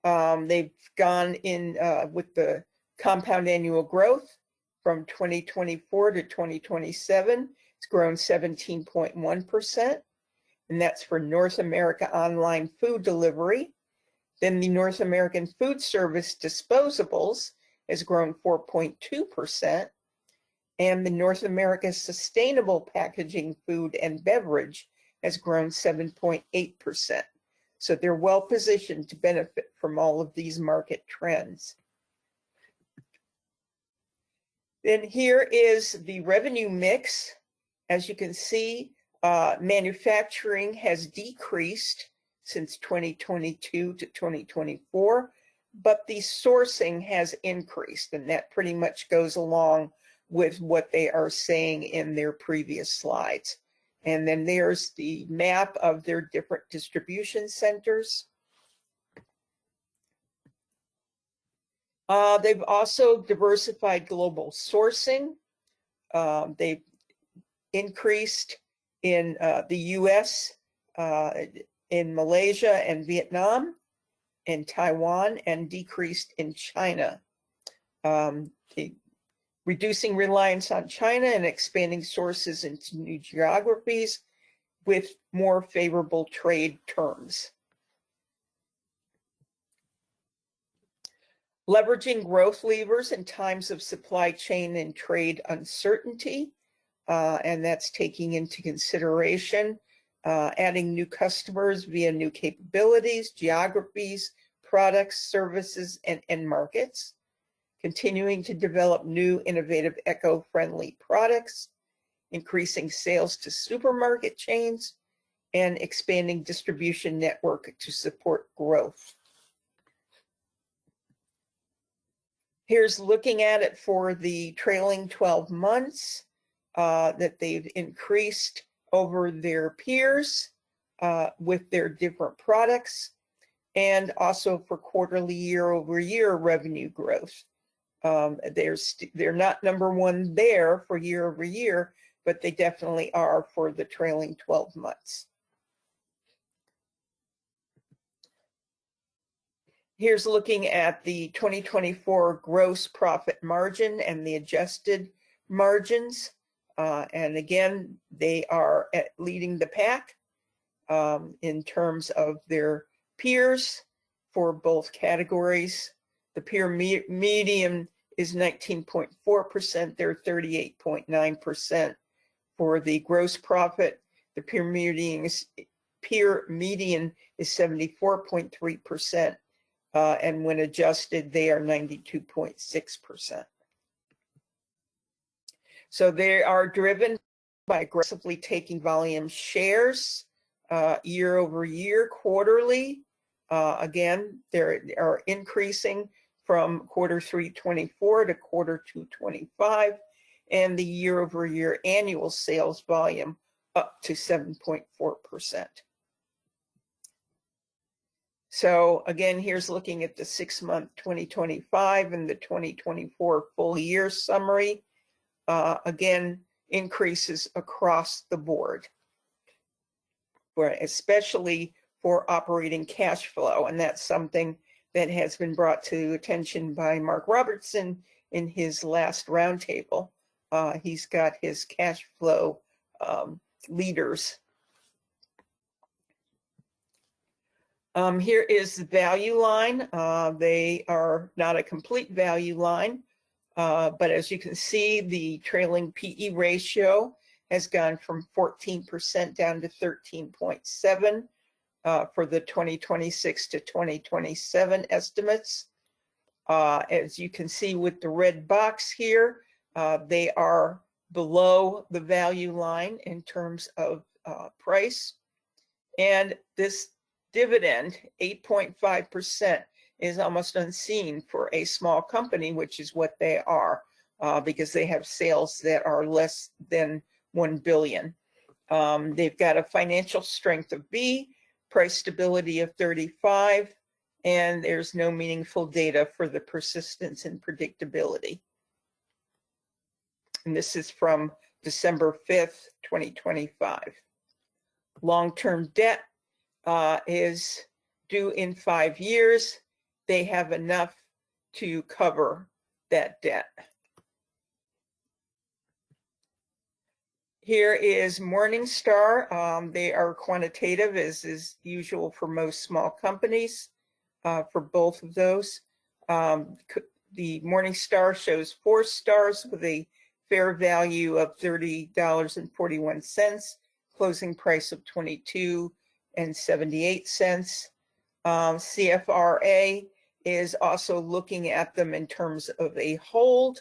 They've gone in with the compound annual growth from 2024 to 2027. It's grown 17.1%, and that's for North America online food delivery. Then the North American food service disposables has grown 4.2%, and the North America sustainable packaging food and beverage has grown 7.8%. So they're well positioned to benefit from all of these market trends. Then here is the revenue mix. As you can see, manufacturing has decreased since 2022 to 2024, but the sourcing has increased, and that pretty much goes along with what they are saying in their previous slides. And then there's the map of their different distribution centers. They've also diversified global sourcing. They've increased in the US, in Malaysia and Vietnam, and Taiwan, and decreased in China. Reducing reliance on China and expanding sources into new geographies with more favorable trade terms. Leveraging growth levers in times of supply chain and trade uncertainty, and that's taking into consideration adding new customers via new capabilities, geographies, products, services, and end markets. Continuing to develop new innovative eco-friendly products, increasing sales to supermarket chains, and expanding distribution network to support growth. Here's looking at it for the trailing 12 months that they've increased over their peers with their different products, and also for quarterly year-over-year revenue growth. They're not number one there for year over year, but they definitely are for the trailing 12 months. Here's looking at the 2024 gross profit margin and the adjusted margins. And again, they are leading the pack in terms of their peers for both categories. The peer median is 19.4%. They're 38.9% for the gross profit. The peer median is 74.3%, and when adjusted, they are 92.6%. So they are driven by aggressively taking volume shares year over year, quarterly. Again, they are increasing from quarter 3 24 to quarter 2 25, and the year over year annual sales volume up to 7.4%. So again, here's looking at the 6-month 2025 and the 2024 full year summary. Again, increases across the board, especially for operating cash flow. And that's something that has been brought to attention by Mark Robertson in his last roundtable. He's got his cash flow leaders. Here is the value line. They are not a complete value line, but as you can see, the trailing PE ratio has gone from 14% down to 13.7 for the 2026 to 2027 estimates. As you can see with the red box here, they are below the value line in terms of price. And this dividend, 8.5%, is almost unseen for a small company, which is what they are, because they have sales that are less than 1 billion. They've got a financial strength of B, price stability of 35, and there's no meaningful data for the persistence and predictability. And this is from December 5th, 2025. long-term debt is due in 5 years. They have enough to cover that debt. Here is Morningstar. They are quantitative, as is usual for most small companies. For both of those, the Morningstar shows 4 stars with a fair value of $30.41, closing price of $22.78. CFRA is also looking at them in terms of a hold,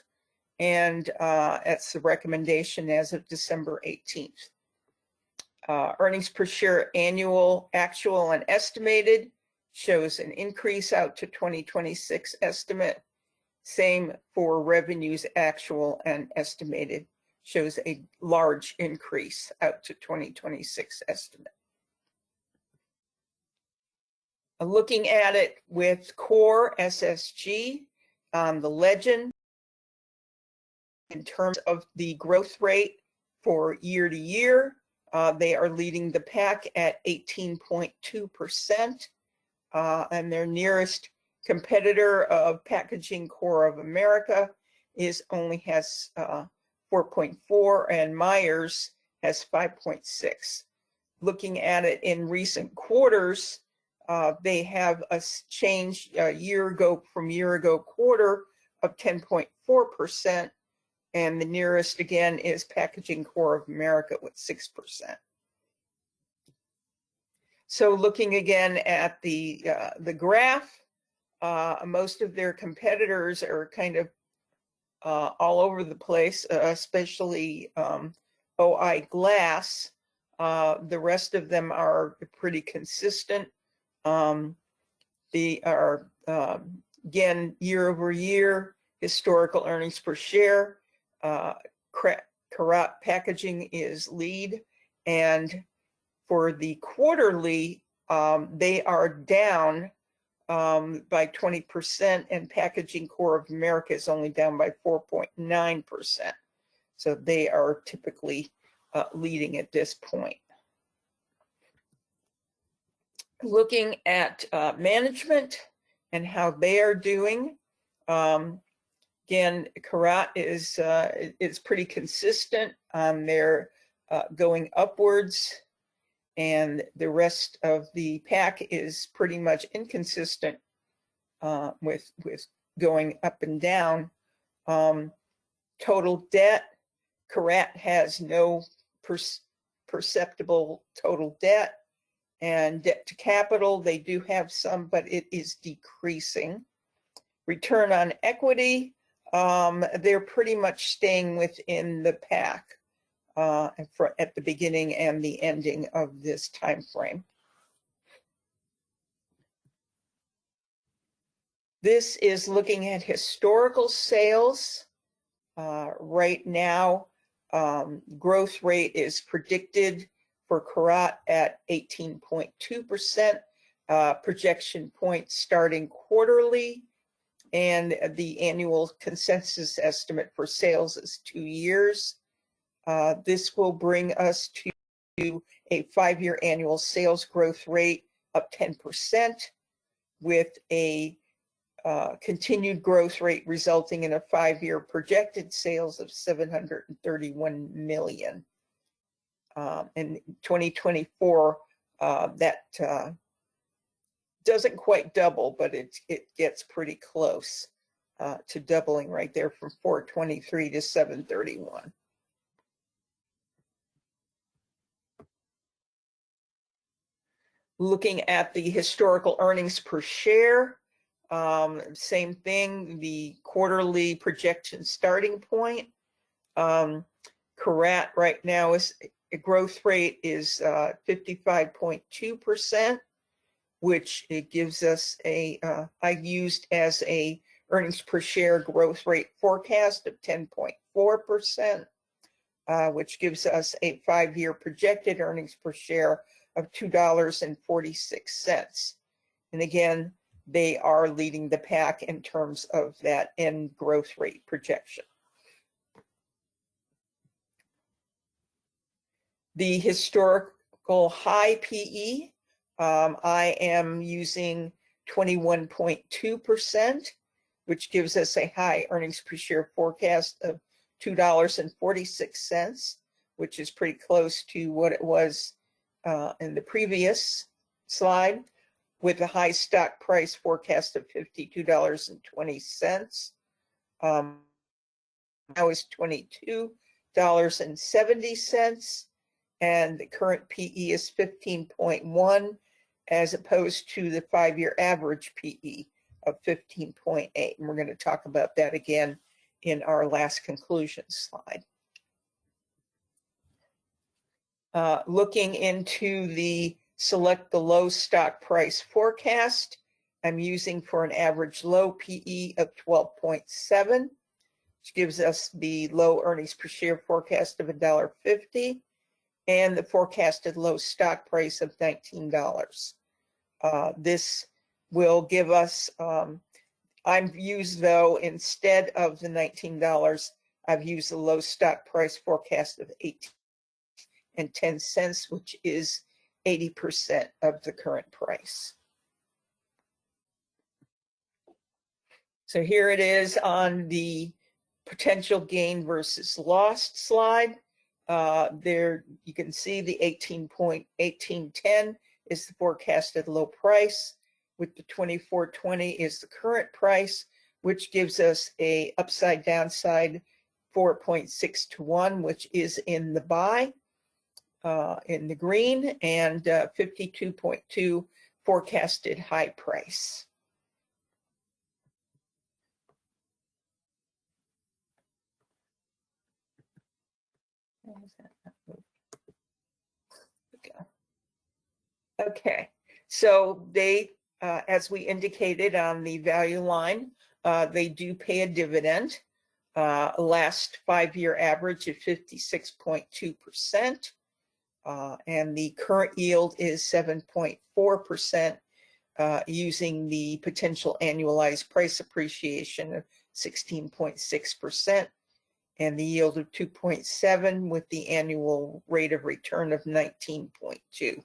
and that's the recommendation as of December 18th. Earnings per share annual, actual, and estimated shows an increase out to 2026 estimate. Same for revenues, actual and estimated, shows a large increase out to 2026 estimate. Looking at it with core SSG, the legend, in terms of the growth rate for year to year, they are leading the pack at 18.2%. And their nearest competitor of Packaging Corp of America only has 4.4, and Myers has 5.6. Looking at it in recent quarters, they have a change year ago quarter of 10.4%, and the nearest again is Packaging Corp of America with 6%. So looking again at the graph, most of their competitors are kind of all over the place, especially OI Glass. The rest of them are pretty consistent. They are, again, year over year, historical earnings per share. Karat Packaging is lead, and for the quarterly, they are down by 20%, and Packaging Corp of America is only down by 4.9%. So they are typically leading at this point. Looking at management and how they are doing, again, Karat is pretty consistent. They're going upwards, and the rest of the pack is pretty much inconsistent with going up and down. Total debt, Karat has no perceptible total debt, and debt to capital, they do have some, but it is decreasing. Return on equity, they're pretty much staying within the pack at the beginning and the ending of this time frame. This is looking at historical sales. Right now, growth rate is predicted for Karat at 18.2%, projection point starting quarterly, and the annual consensus estimate for sales is 2 years. This will bring us to a 5-year annual sales growth rate of 10%, with a continued growth rate resulting in a 5-year projected sales of 731 million. In 2024, that doesn't quite double, but it gets pretty close to doubling right there from 423 to 731. Looking at the historical earnings per share, same thing, the quarterly projection starting point. Karat right now is a growth rate is 55.2%, which it gives us I used as a earnings per share growth rate forecast of 10.4%, which gives us a 5-year projected earnings per share of $2.46. And again, they are leading the pack in terms of that end growth rate projection. The historic typical high PE, I am using 21.2%, which gives us a high earnings per share forecast of $2.46, which is pretty close to what it was in the previous slide, with a high stock price forecast of $52.20. Now is $22.70, and the current PE is 15.1, as opposed to the 5-year average PE of 15.8. And we're going to talk about that again in our last conclusion slide. Looking into the select the low stock price forecast, I'm using for an average low PE of 12.7, which gives us the low earnings per share forecast of $1.50 and the forecasted low stock price of $19. This will give us, I've used, though, instead of the $19, I've used the low stock price forecast of $18.10, which is 80% of the current price. So here it is on the potential gain versus lost slide. There you can see the 18.1810 is the forecasted low price, with the 2420 is the current price, which gives us a upside downside 4.6 to 1, which is in the buy in the green, and 52.2 forecasted high price. Okay, so they, as we indicated on the value line, they do pay a dividend. Last 5-year average of 56.2%, and the current yield is 7.4%, using the potential annualized price appreciation of 16.6%. and the yield of 2.7 with the annual rate of return of 19.2.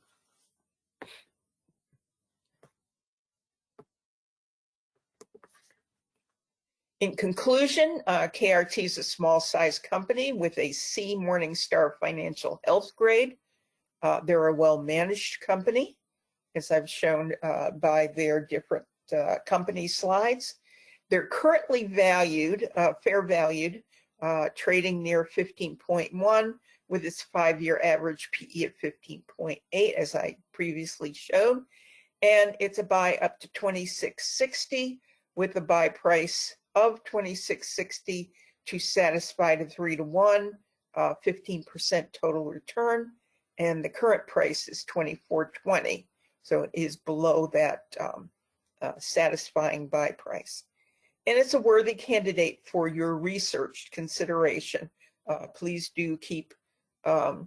In conclusion, KRT is a small size company with a C Morningstar financial health grade. They're a well-managed company, as I've shown by their different company slides. They're currently valued, fair valued, trading near 15.1 with its 5-year average PE of 15.8, as I previously showed. And it's a buy up to 26.60 with a buy price of 26.60 to satisfy the 3-to-1, 15% total return. And the current price is 24.20. So it is below that satisfying buy price. And it's a worthy candidate for your research consideration. Please do keep a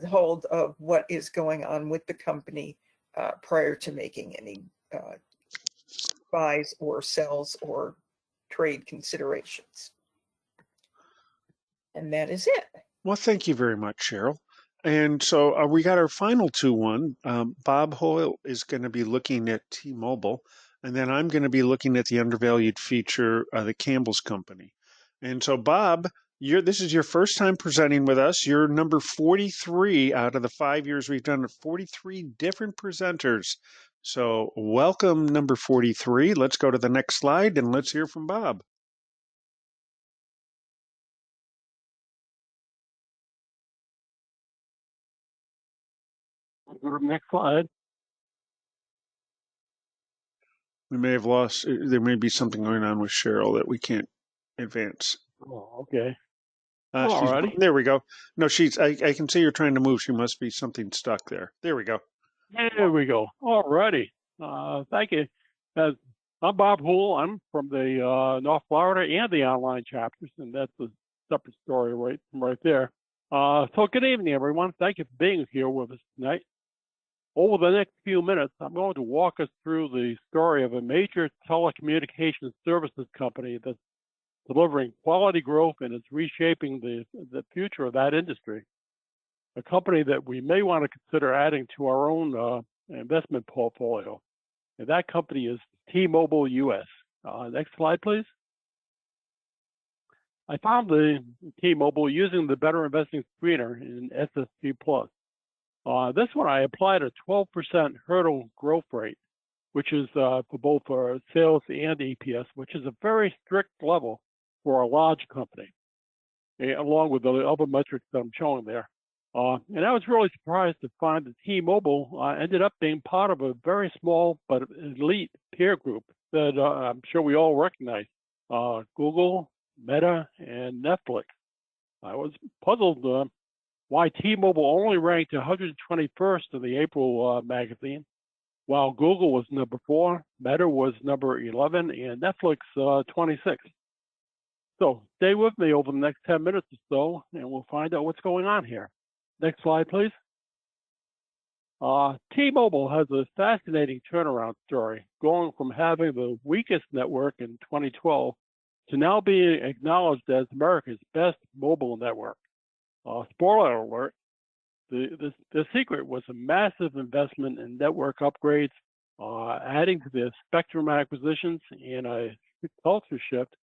hold of what is going on with the company prior to making any buys or sells or trade considerations. And that is it. Well, thank you very much, Cheryl. And so we got our final 2-1. Bob Hoyle is going to be looking at T-Mobile, and then I'm going to be looking at the undervalued feature, the Campbell's company. And so, Bob, this is your first time presenting with us. You're number 43 out of the 5 years we've done, 43 different presenters. So welcome, number 43. Let's go to the next slide and let's hear from Bob. Go to the next slide. We may have lost, there may be something going on with Cheryl that we can't advance. Oh, okay. There we go. No, I can see you're trying to move. She must be something stuck there. There we go. There we go. All righty. Thank you. I'm Bob Hoole. I'm from the North Florida and the online chapters, and that's a separate story right there. So good evening, everyone. Thank you for being here with us tonight. Over the next few minutes, I'm going to walk us through the story of a major telecommunications services company that's delivering quality growth and it's reshaping the future of that industry. a company that we may want to consider adding to our own investment portfolio. And that company is T-Mobile US. Next slide, please. I found the T-Mobile using the Better Investing Screener in SSG Plus. This one I applied a 12% hurdle growth rate, which is for both sales and EPS, which is a very strict level for a large company, along with the other metrics that I'm showing there. And I was really surprised to find that T-Mobile ended up being part of a very small but elite peer group that I'm sure we all recognize, Google, Meta, and Netflix. I was puzzled why T-Mobile only ranked 121st in the April magazine, while Google was number 4, Meta was number 11, and Netflix 26. So stay with me over the next 10 minutes or so, and we'll find out what's going on here. Next slide, please. T-Mobile has a fascinating turnaround story, going from having the weakest network in 2012 to now being acknowledged as America's best mobile network. Spoiler alert, the secret was a massive investment in network upgrades, adding to the spectrum acquisitions and a culture shift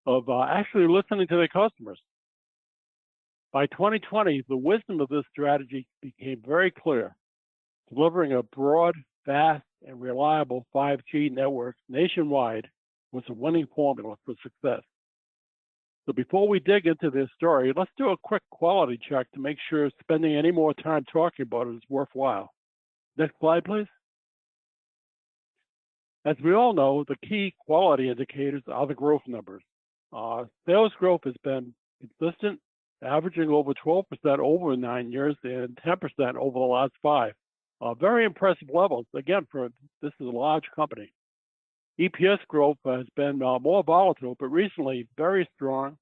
of actually listening to their customers. By 2020, the wisdom of this strategy became very clear. Delivering a broad, fast, and reliable 5G network nationwide was a winning formula for success. So before we dig into this story, let's do a quick quality check to make sure spending any more time talking about it is worthwhile. Next slide, please. As we all know, the key quality indicators are the growth numbers. Sales growth has been consistent, averaging over 12% over 9 years and 10% over the last 5. Very impressive levels, again, for this is a large company. EPS growth has been more volatile, but recently very strong,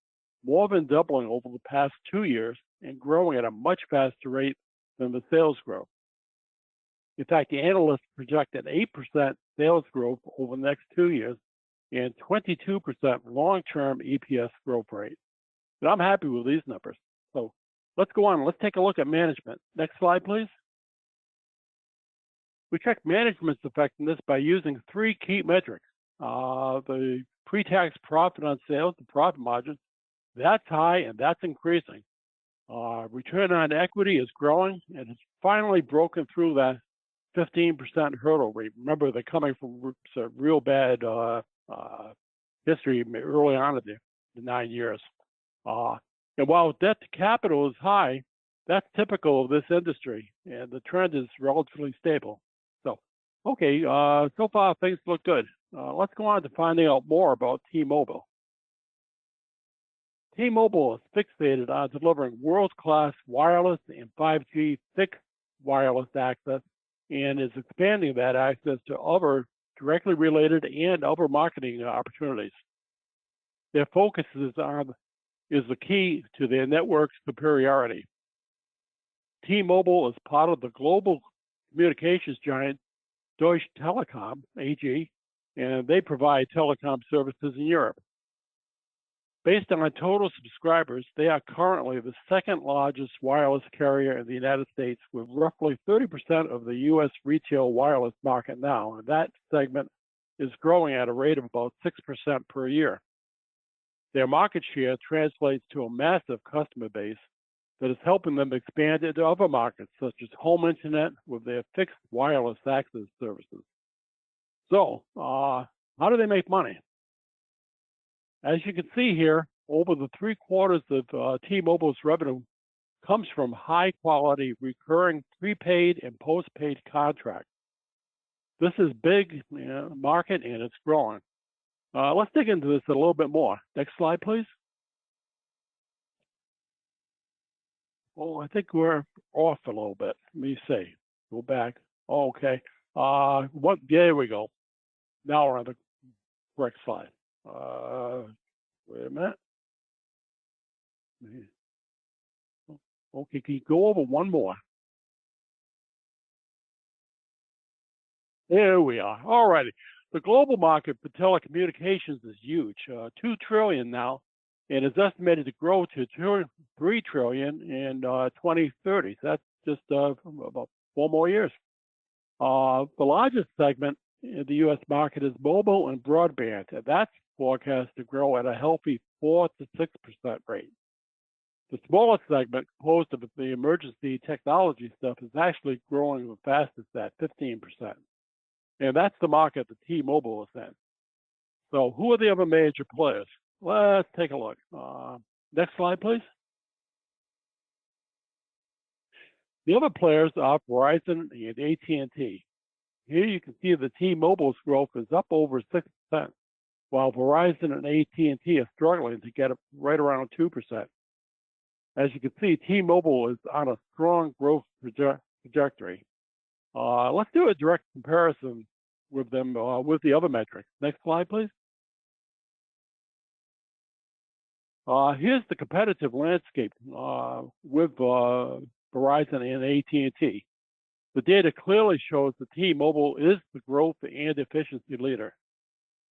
more than doubling over the past 2 years and growing at a much faster rate than the sales growth. In fact, the analysts project an 8% sales growth over the next 2 years and 22% long-term EPS growth rate. And I'm happy with these numbers. So let's go on. Let's take a look at management. Next slide, please. We check management's effectiveness by using 3 key metrics. The pre-tax profit on sales, the profit margin, that's high and that's increasing. Return on equity is growing and it's finally broken through that 15% hurdle rate. Remember, they're coming from some real bad history early on in the 9 years. And while debt to capital is high, that's typical of this industry, and the trend is relatively stable. So, okay, so far things look good. Let's go on to finding out more about T-Mobile. T-Mobile is fixated on delivering world-class wireless and 5G fixed wireless access and is expanding that access to other directly related and other marketing opportunities. Their focus is the key to their network superiority. T-Mobile is part of the global communications giant Deutsche Telekom, AG, and they provide telecom services in Europe. Based on total subscribers, they are currently the second largest wireless carrier in the United States, with roughly 30% of the U.S. retail wireless market now, and that segment is growing at a rate of about 6% per year. Their market share translates to a massive customer base that is helping them expand into other markets, such as home internet with their fixed wireless access services. So, how do they make money? As you can see here, over the 3/4 of T-Mobile's revenue comes from high-quality recurring prepaid and postpaid contracts. This is big market and it's growing. Let's dig into this a little bit more. Next slide, please. Oh, I think we're off a little bit. Let me see. Go back. Oh, okay. There we go. Now we're on the correct slide. Wait a minute. Okay, can you go over one more? There we are. All righty. The global market for telecommunications is huge, $2 trillion now, and is estimated to grow to $3 trillion in 2030. So that's just about 4 more years. The largest segment in the U.S. market is mobile and broadband, and that's forecast to grow at a healthy 4 to 6% rate. The smallest segment, composed of the emergency technology stuff, is actually growing the fastest at 15%. And that's the market that T-Mobile is in. So who are the other major players? Let's take a look. Next slide, please. The other players are Verizon and AT&T. Here you can see the T-Mobile's growth is up over 6%, while Verizon and AT&T are struggling to get it right around 2%. As you can see, T-Mobile is on a strong growth trajectory. Let's do a direct comparison with them with the other metrics. Next slide, please. Here's the competitive landscape with Verizon and AT&T. The data clearly shows that T-Mobile is the growth and efficiency leader.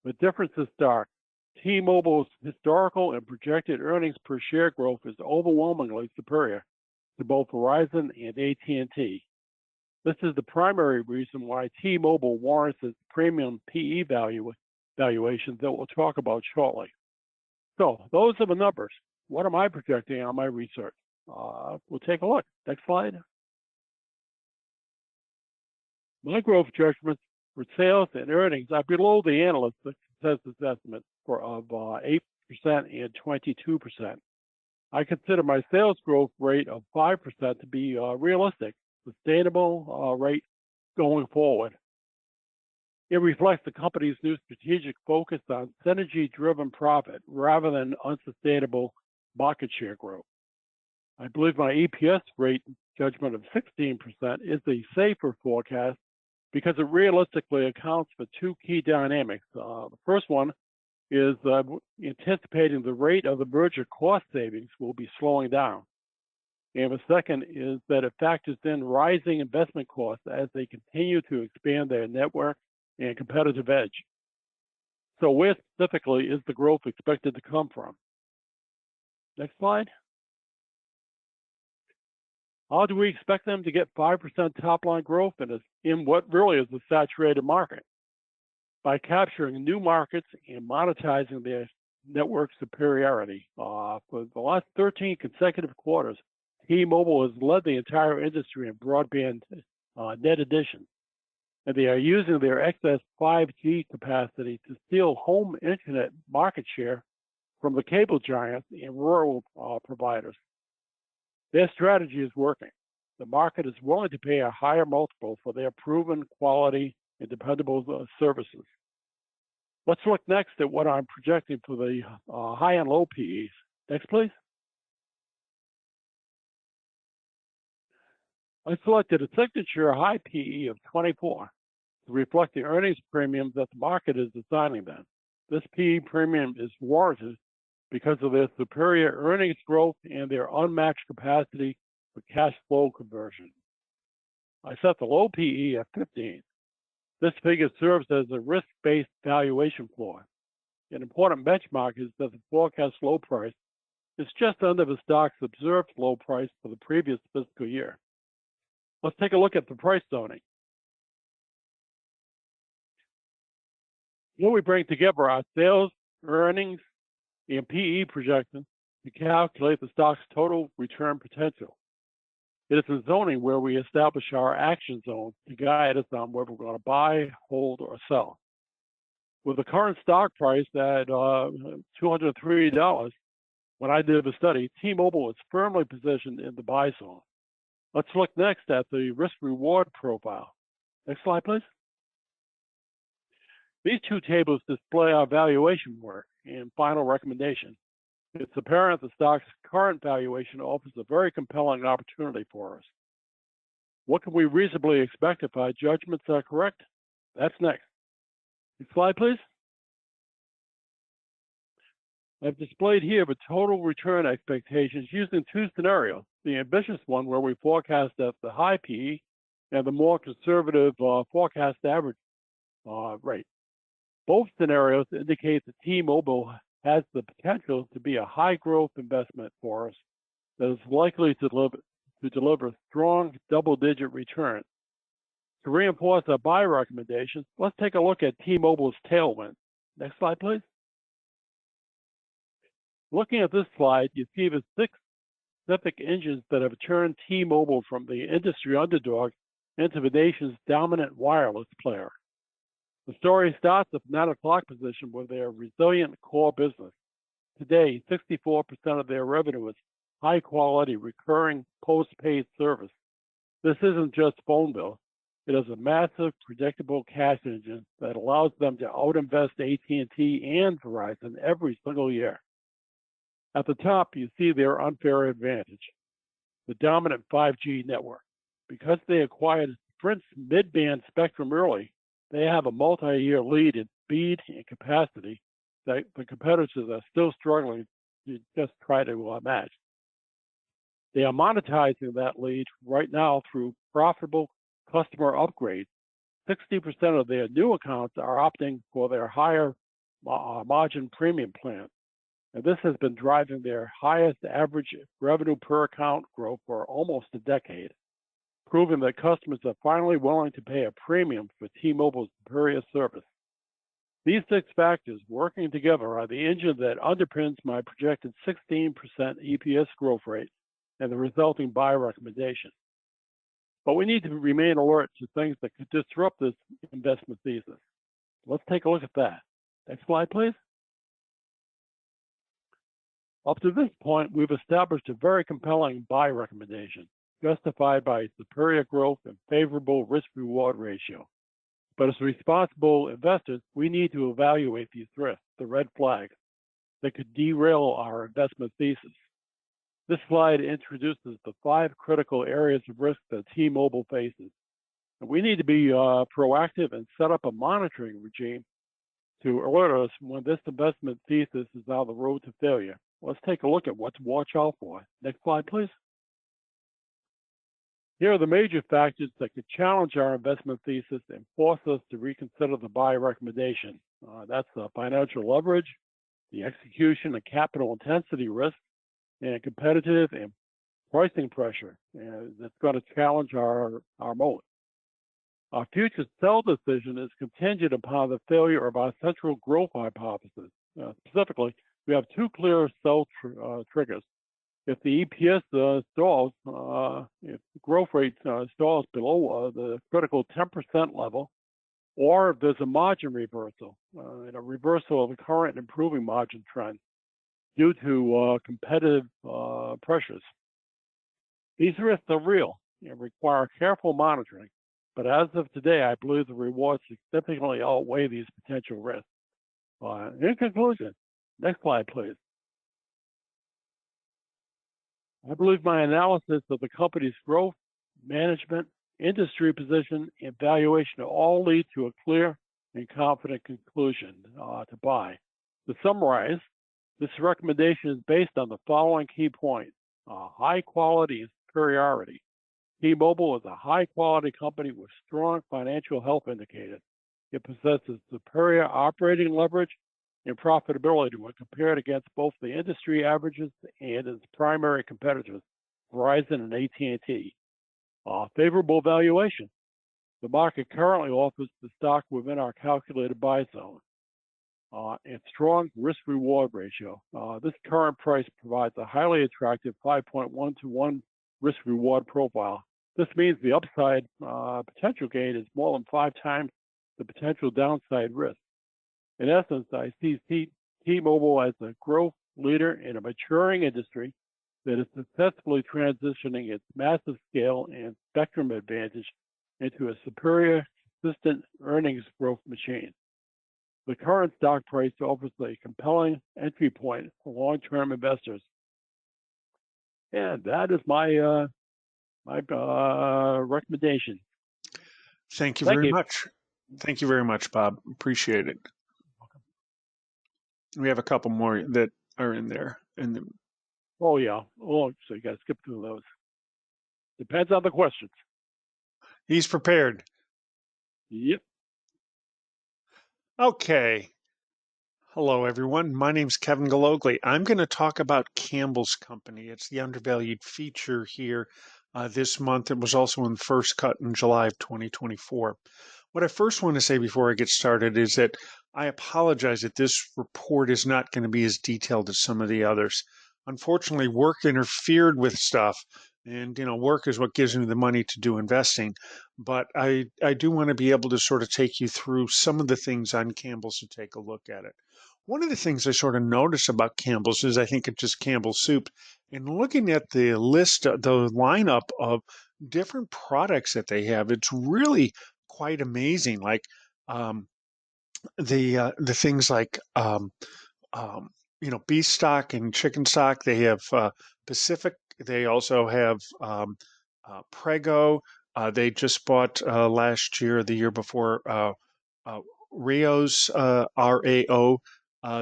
The difference is stark. T-Mobile's historical and projected earnings per share growth is overwhelmingly superior to both Verizon and AT&T. This is the primary reason why T-Mobile warrants its premium PE valuation that we'll talk about shortly. So those are the numbers. What am I projecting on my research? We'll take a look. Next slide. My growth judgments for sales and earnings are below the analyst consensus estimate of 8% and 22%. I consider my sales growth rate of 5% to be realistic, sustainable rate going forward. It reflects the company's new strategic focus on synergy-driven profit rather than unsustainable market share growth. I believe my EPS rate judgment of 16% is a safer forecast because it realistically accounts for two key dynamics. The first one is anticipating the rate of the merger cost savings will be slowing down. And the second is that it factors in rising investment costs as they continue to expand their network and competitive edge. So where specifically is the growth expected to come from? Next slide. How do we expect them to get 5% top line growth in what really is a saturated market? By capturing new markets and monetizing their network superiority. For the last 13 consecutive quarters, T-Mobile has led the entire industry in broadband net additions, and they are using their excess 5G capacity to steal home internet market share from the cable giants and rural providers. Their strategy is working. The market is willing to pay a higher multiple for their proven quality and dependable services. Let's look next at what I'm projecting for the high and low PEs. Next, please. I selected a signature high PE of 24 to reflect the earnings premium that the market is assigning them. This PE premium is warranted because of their superior earnings growth and their unmatched capacity for cash flow conversion. I set the low PE at 15. This figure serves as a risk-based valuation floor. An important benchmark is that the forecast low price is just under the stock's observed low price for the previous fiscal year. Let's take a look at the price zoning. Here we bring together our sales, earnings, and PE projections to calculate the stock's total return potential. It is a zoning where we establish our action zones to guide us on whether we're going to buy, hold, or sell. With the current stock price at $203, when I did the study, T-Mobile is firmly positioned in the buy zone. Let's look next at the risk-reward profile. Next slide, please. These two tables display our valuation work and final recommendation. It's apparent the stock's current valuation offers a very compelling opportunity for us. What can we reasonably expect if our judgments are correct? That's next. Next slide, please. I've displayed here the total return expectations using two scenarios. The ambitious one where we forecast at the high PE and the more conservative forecast average rate. Both scenarios indicate that T-Mobile has the potential to be a high-growth investment for us that is likely to deliver strong double-digit returns. To reinforce our buy recommendations, let's take a look at T-Mobile's tailwind. Next slide, please. Looking at this slide, you see the 6 specific engines that have turned T-Mobile from the industry underdog into the nation's dominant wireless player. The story starts at the 9 o'clock position with their resilient core business. Today, 64% of their revenue is high-quality, recurring, post-paid service. This isn't just phone bill. It is a massive, predictable cash engine that allows them to outinvest AT&T and Verizon every single year. At the top, you see their unfair advantage, the dominant 5G network. Because they acquired Sprint's mid-band spectrum early, they have a multi-year lead in speed and capacity that the competitors are still struggling to just try to match. They are monetizing that lead right now through profitable customer upgrades. 60% of their new accounts are opting for their higher margin premium plan. And this has been driving their highest average revenue per account growth for almost a decade, proving that customers are finally willing to pay a premium for T-Mobile's superior service. These 6 factors working together are the engine that underpins my projected 16% EPS growth rate and the resulting buy recommendation. But we need to remain alert to things that could disrupt this investment thesis. Let's take a look at that. Next slide, please. Up to this point, we've established a very compelling buy recommendation, justified by superior growth and favorable risk-reward ratio. But as responsible investors, we need to evaluate these risks, the red flags, that could derail our investment thesis. This slide introduces the 5 critical areas of risk that T-Mobile faces. And we need to be proactive and set up a monitoring regime to alert us when this investment thesis is on the road to failure. Let's take a look at what to watch out for. Next slide, please. Here are the major factors that could challenge our investment thesis and force us to reconsider the buy recommendation. That's the financial leverage, the execution and capital intensity risk, and competitive and pricing pressure that's going to challenge our moat. Our future sell decision is contingent upon the failure of our central growth hypothesis. Specifically, we have 2 clear sell triggers. If the EPS stalls, if the growth rate stalls below the critical 10% level, or if there's a margin reversal, and a reversal of the current improving margin trend due to competitive pressures. These risks are real and require careful monitoring, but as of today, I believe the rewards significantly outweigh these potential risks. In conclusion, next slide, please. I believe my analysis of the company's growth, management, industry position, and valuation all lead to a clear and confident conclusion to buy. To summarize, this recommendation is based on the following key points: high quality and superiority. T-Mobile is a high-quality company with strong financial health indicators. It possesses superior operating leverage and profitability when compared against both the industry averages and its primary competitors, Verizon and AT&T. Favorable valuation. The market currently offers the stock within our calculated buy zone. And strong risk-reward ratio. This current price provides a highly attractive 5.1 to 1 risk-reward profile. This means the upside potential gain is more than 5 times the potential downside risk. In essence, I see T-Mobile as a growth leader in a maturing industry that is successfully transitioning its massive scale and spectrum advantage into a superior, consistent earnings growth machine. The current stock price offers a compelling entry point for long-term investors. And that is my recommendation. Thank you very much. Thank you very much, Bob. Appreciate it. We have a couple more that are in there. Oh, yeah. Oh, so you got to skip through those. Depends on the questions. He's prepared. Yep. Okay. Hello, everyone. My name's Kevin Galogly. I'm going to talk about Campbell's company. It's the undervalued feature here this month. It was also in the first cut in July of 2024. What I first want to say before I get started is that I apologize that this report is not going to be as detailed as some of the others. Unfortunately, work interfered with stuff, and work is what gives me the money to do investing. But I do want to be able to sort of take you through some of the things on Campbell's to take a look at it. One of the things I sort of notice about Campbell's is I think it's just Campbell's soup. And looking at the list, the lineup of different products that they have, it's really quite amazing. Like um, the things like um, beef stock and chicken stock. They have Pacific. They also have Prego. They just bought last year, the year before, uh, Rio's RAO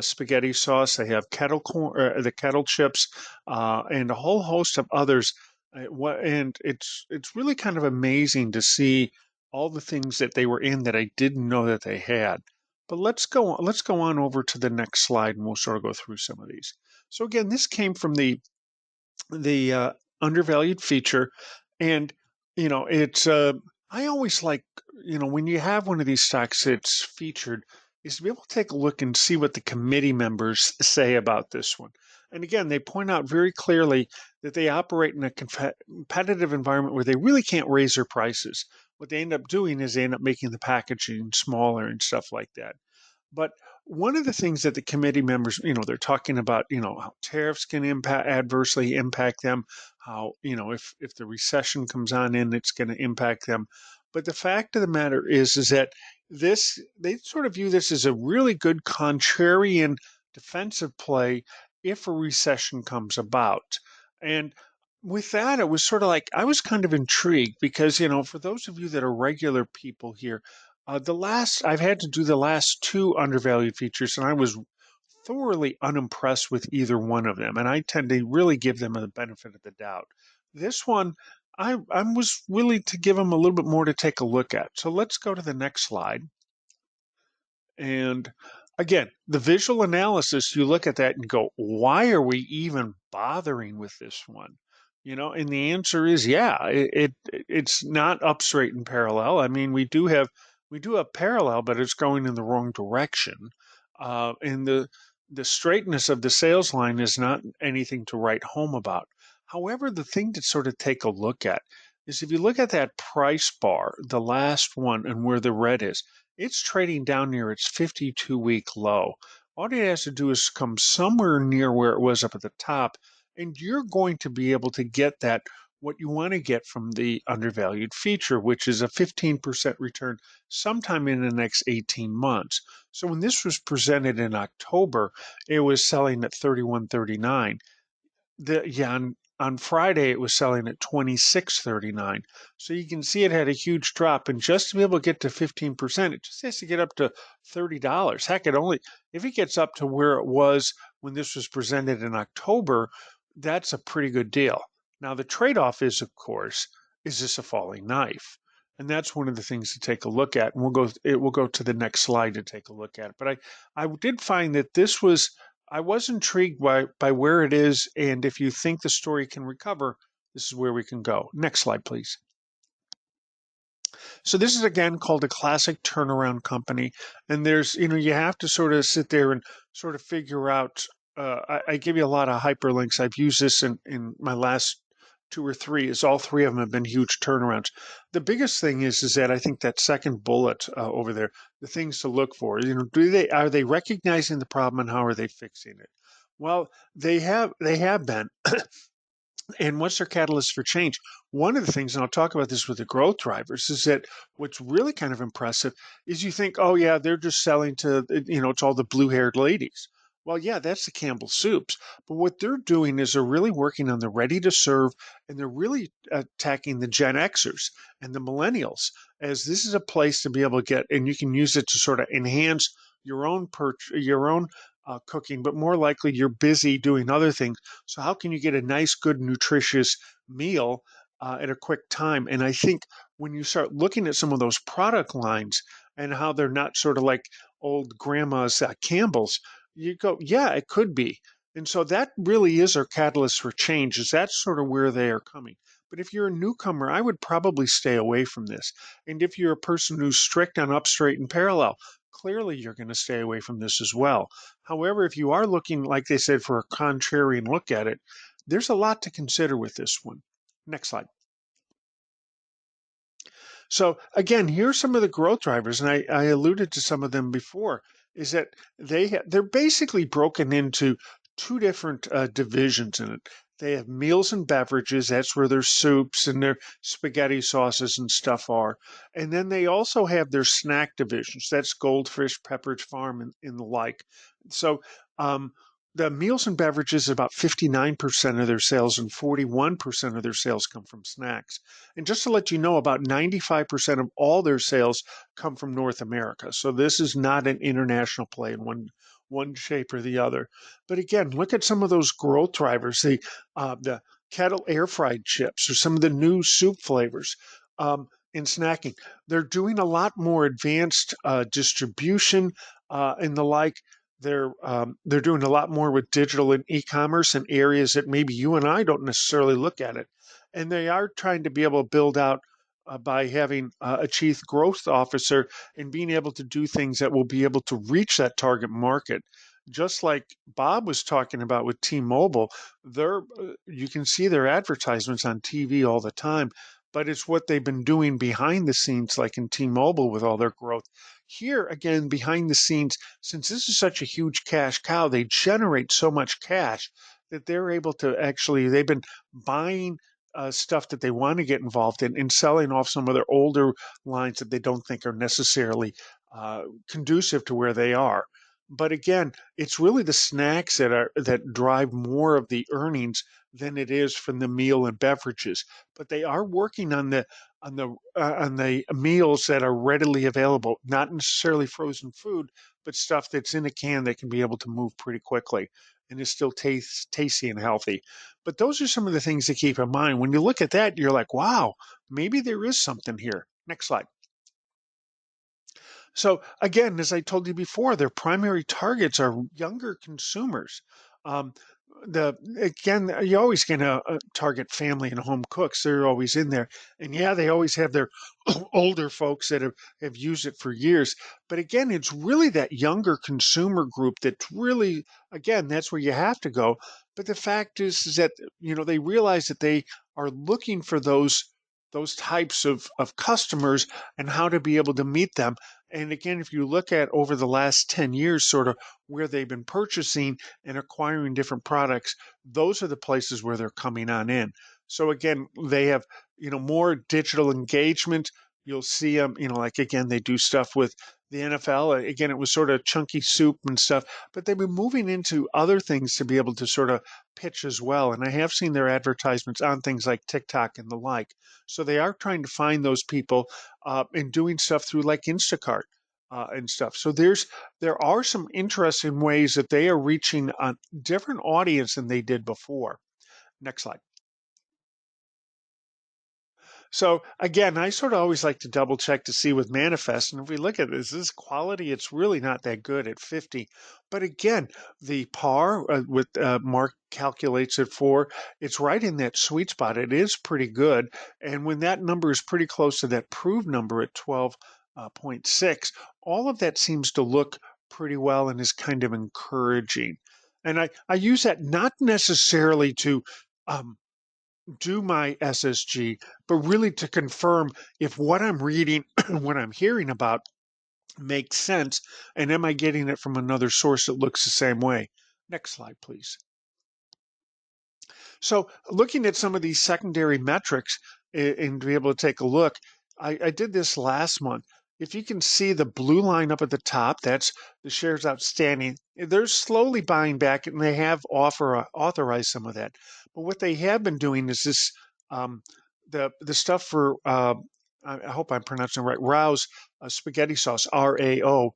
spaghetti sauce. They have kettle corn, the kettle chips, and a whole host of others. And it's really kind of amazing to see all the things that they were in that I didn't know that they had. But let's go on over to the next slide, and we'll sort of go through some of these. So again, this came from the undervalued feature, and it's I always like when you have one of these stocks that's featured, is to be able to take a look and see what the committee members say about this one. And again, they point out very clearly that they operate in a competitive environment where they really can't raise their prices. What they end up doing is they end up making the packaging smaller and stuff like that. But one of the things that the committee members, they're talking about, how tariffs can adversely impact them, how, if the recession comes on in, it's going to impact them. But the fact of the matter is that they sort of view this as a really good contrarian defensive play if a recession comes about. And with that, it was sort of like I was kind of intrigued because, for those of you that are regular people here, I've had to do the last two undervalued features, and I was thoroughly unimpressed with either one of them. And I tend to really give them the benefit of the doubt. This one, I was willing to give them a little bit more to take a look at. So let's go to the next slide. And again, the visual analysis, you look at that and go, why are we even bothering with this one? And the answer is, yeah, it's not up straight and parallel. I mean, we do have parallel, but it's going in the wrong direction. And the straightness of the sales line is not anything to write home about. However, the thing to sort of take a look at is if you look at that price bar, the last one, and where the red is, it's trading down near its 52-week low. All it has to do is come somewhere near where it was up at the top, and you're going to be able to get that what you want to get from the undervalued feature, which is a 15% return sometime in the next 18 months. So when this was presented in October, it was selling at 31.39. On Friday it was selling at 26.39. So you can see it had a huge drop, and just to be able to get to 15%, it just has to get up to $30. Heck, if it gets up to where it was when this was presented in October, that's a pretty good deal. Now the trade-off is, of course, is this a falling knife? And that's one of the things to take a look at. And we'll go to the next slide to take a look at it. But I did find that I was intrigued by where it is, and if you think the story can recover, this is where we can go. Next slide, please. So this is again called a classic turnaround company, and you have to sort of sit there and sort of figure out. I give you a lot of hyperlinks. I've used this in my last two or three. Is all three of them have been huge turnarounds. The biggest thing is that I think that second bullet over there, the things to look for. Are they recognizing the problem, and how are they fixing it? Well, they have been. And what's their catalyst for change? One of the things, and I'll talk about this with the growth drivers, is that what's really kind of impressive is you think, oh yeah, they're just selling to, it's all the blue-haired ladies. Well, yeah, that's the Campbell soups. But what they're doing is they're really working on the ready to serve, and they're really attacking the Gen Xers and the millennials, as this is a place to be able to get, and you can use it to sort of enhance your own cooking, but more likely you're busy doing other things. So how can you get a nice, good, nutritious meal at a quick time? And I think when you start looking at some of those product lines and how they're not sort of like old grandma's Campbell's, you go, yeah, it could be. And so that really is our catalyst for change, is that's sort of where they are coming. But if you're a newcomer, I would probably stay away from this. And if you're a person who's strict on up, straight, and parallel, clearly you're going to stay away from this as well. However, if you are looking, like they said, for a contrarian look at it, there's a lot to consider with this one. Next slide. So again, here's some of the growth drivers, and I alluded to some of them before, is that they're basically broken into two different divisions in it. They have meals and beverages, that's where their soups and their spaghetti sauces and stuff are. And then they also have their snack divisions, that's Goldfish, Pepperidge Farm, and the like. So the meals and beverages, about 59% of their sales, and 41% of their sales come from snacks. And just to let you know, about 95% of all their sales come from North America. So this is not an international play in one shape or the other. But again, look at some of those growth drivers. The kettle air fried chips, or some of the new soup flavors in snacking. They're doing a lot more advanced distribution and the like. They're doing a lot more with digital and e-commerce in areas that maybe you and I don't necessarily look at it. And they are trying to be able to build out by having a chief growth officer and being able to do things that will be able to reach that target market. Just like Bob was talking about with T-Mobile, you can see their advertisements on TV all the time, but it's what they've been doing behind the scenes, like in T-Mobile with all their growth. Here, again, behind the scenes, since this is such a huge cash cow, they generate so much cash that they're able to they've been buying stuff that they want to get involved in and selling off some of their older lines that they don't think are necessarily conducive to where they are. But again, it's really the snacks that drive more of the earnings than it is from the meal and beverages. But they are working on the meals that are readily available, not necessarily frozen food, but stuff that's in a can that can be able to move pretty quickly and is still tasty and healthy. But those are some of the things to keep in mind. When you look at that, you're like, wow, maybe there is something here. Next slide. So again, as I told you before, their primary targets are younger consumers. Um, you're always going to target family and home cooks. They're always in there, and yeah, they always have their older folks that have used it for years. But again, it's really that younger consumer group that's really, again, that's where you have to go. But the fact is that they realize that they are looking for those types of customers and how to be able to meet them. And again, if you look at over the last 10 years, sort of where they've been purchasing and acquiring different products, those are the places where they're coming on in. So again, they have, more digital engagement. You'll see them, like again, they do stuff with the NFL. Again, it was sort of chunky soup and stuff, but they've been moving into other things to be able to sort of pitch as well. And I have seen their advertisements on things like TikTok and the like. So they are trying to find those people and doing stuff through like Instacart and stuff. So there are some interesting ways that they are reaching a different audience than they did before. Next slide. So again, I sort of always like to double check to see with Manifest. And if we look at this quality, it's really not that good at 50. But again, the par with Mark calculates it for, it's right in that sweet spot. It is pretty good. And when that number is pretty close to that proved number at 12.6, all of that seems to look pretty well and is kind of encouraging. And I use that not necessarily to do my SSG, but really to confirm if what I'm reading, what I'm hearing about makes sense, and am I getting it from another source that looks the same way? Next slide, please. So looking at some of these secondary metrics and to be able to take a look, I did this last month. If you can see the blue line up at the top, that's the shares outstanding. They're slowly buying back, and they have authorized some of that. But what they have been doing is this: the stuff for I hope I'm pronouncing it right. Rao's spaghetti sauce, RAO.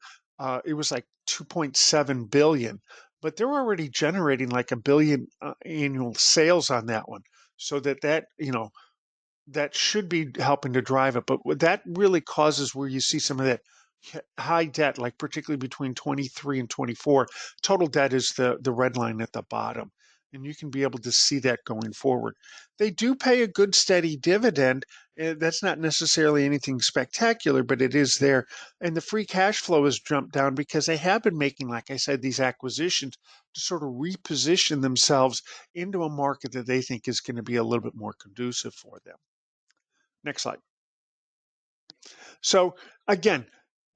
It was like 2.7 billion, but they're already generating like a billion annual sales on that one. So that should be helping to drive it. But what that really causes where you see some of that high debt, like particularly between 23 and 24. Total debt is the red line at the bottom. And you can be able to see that going forward. They do pay a good steady dividend. That's not necessarily anything spectacular, but it is there. And the free cash flow has jumped down because they have been making, like I said, these acquisitions to sort of reposition themselves into a market that they think is going to be a little bit more conducive for them. Next slide. So again,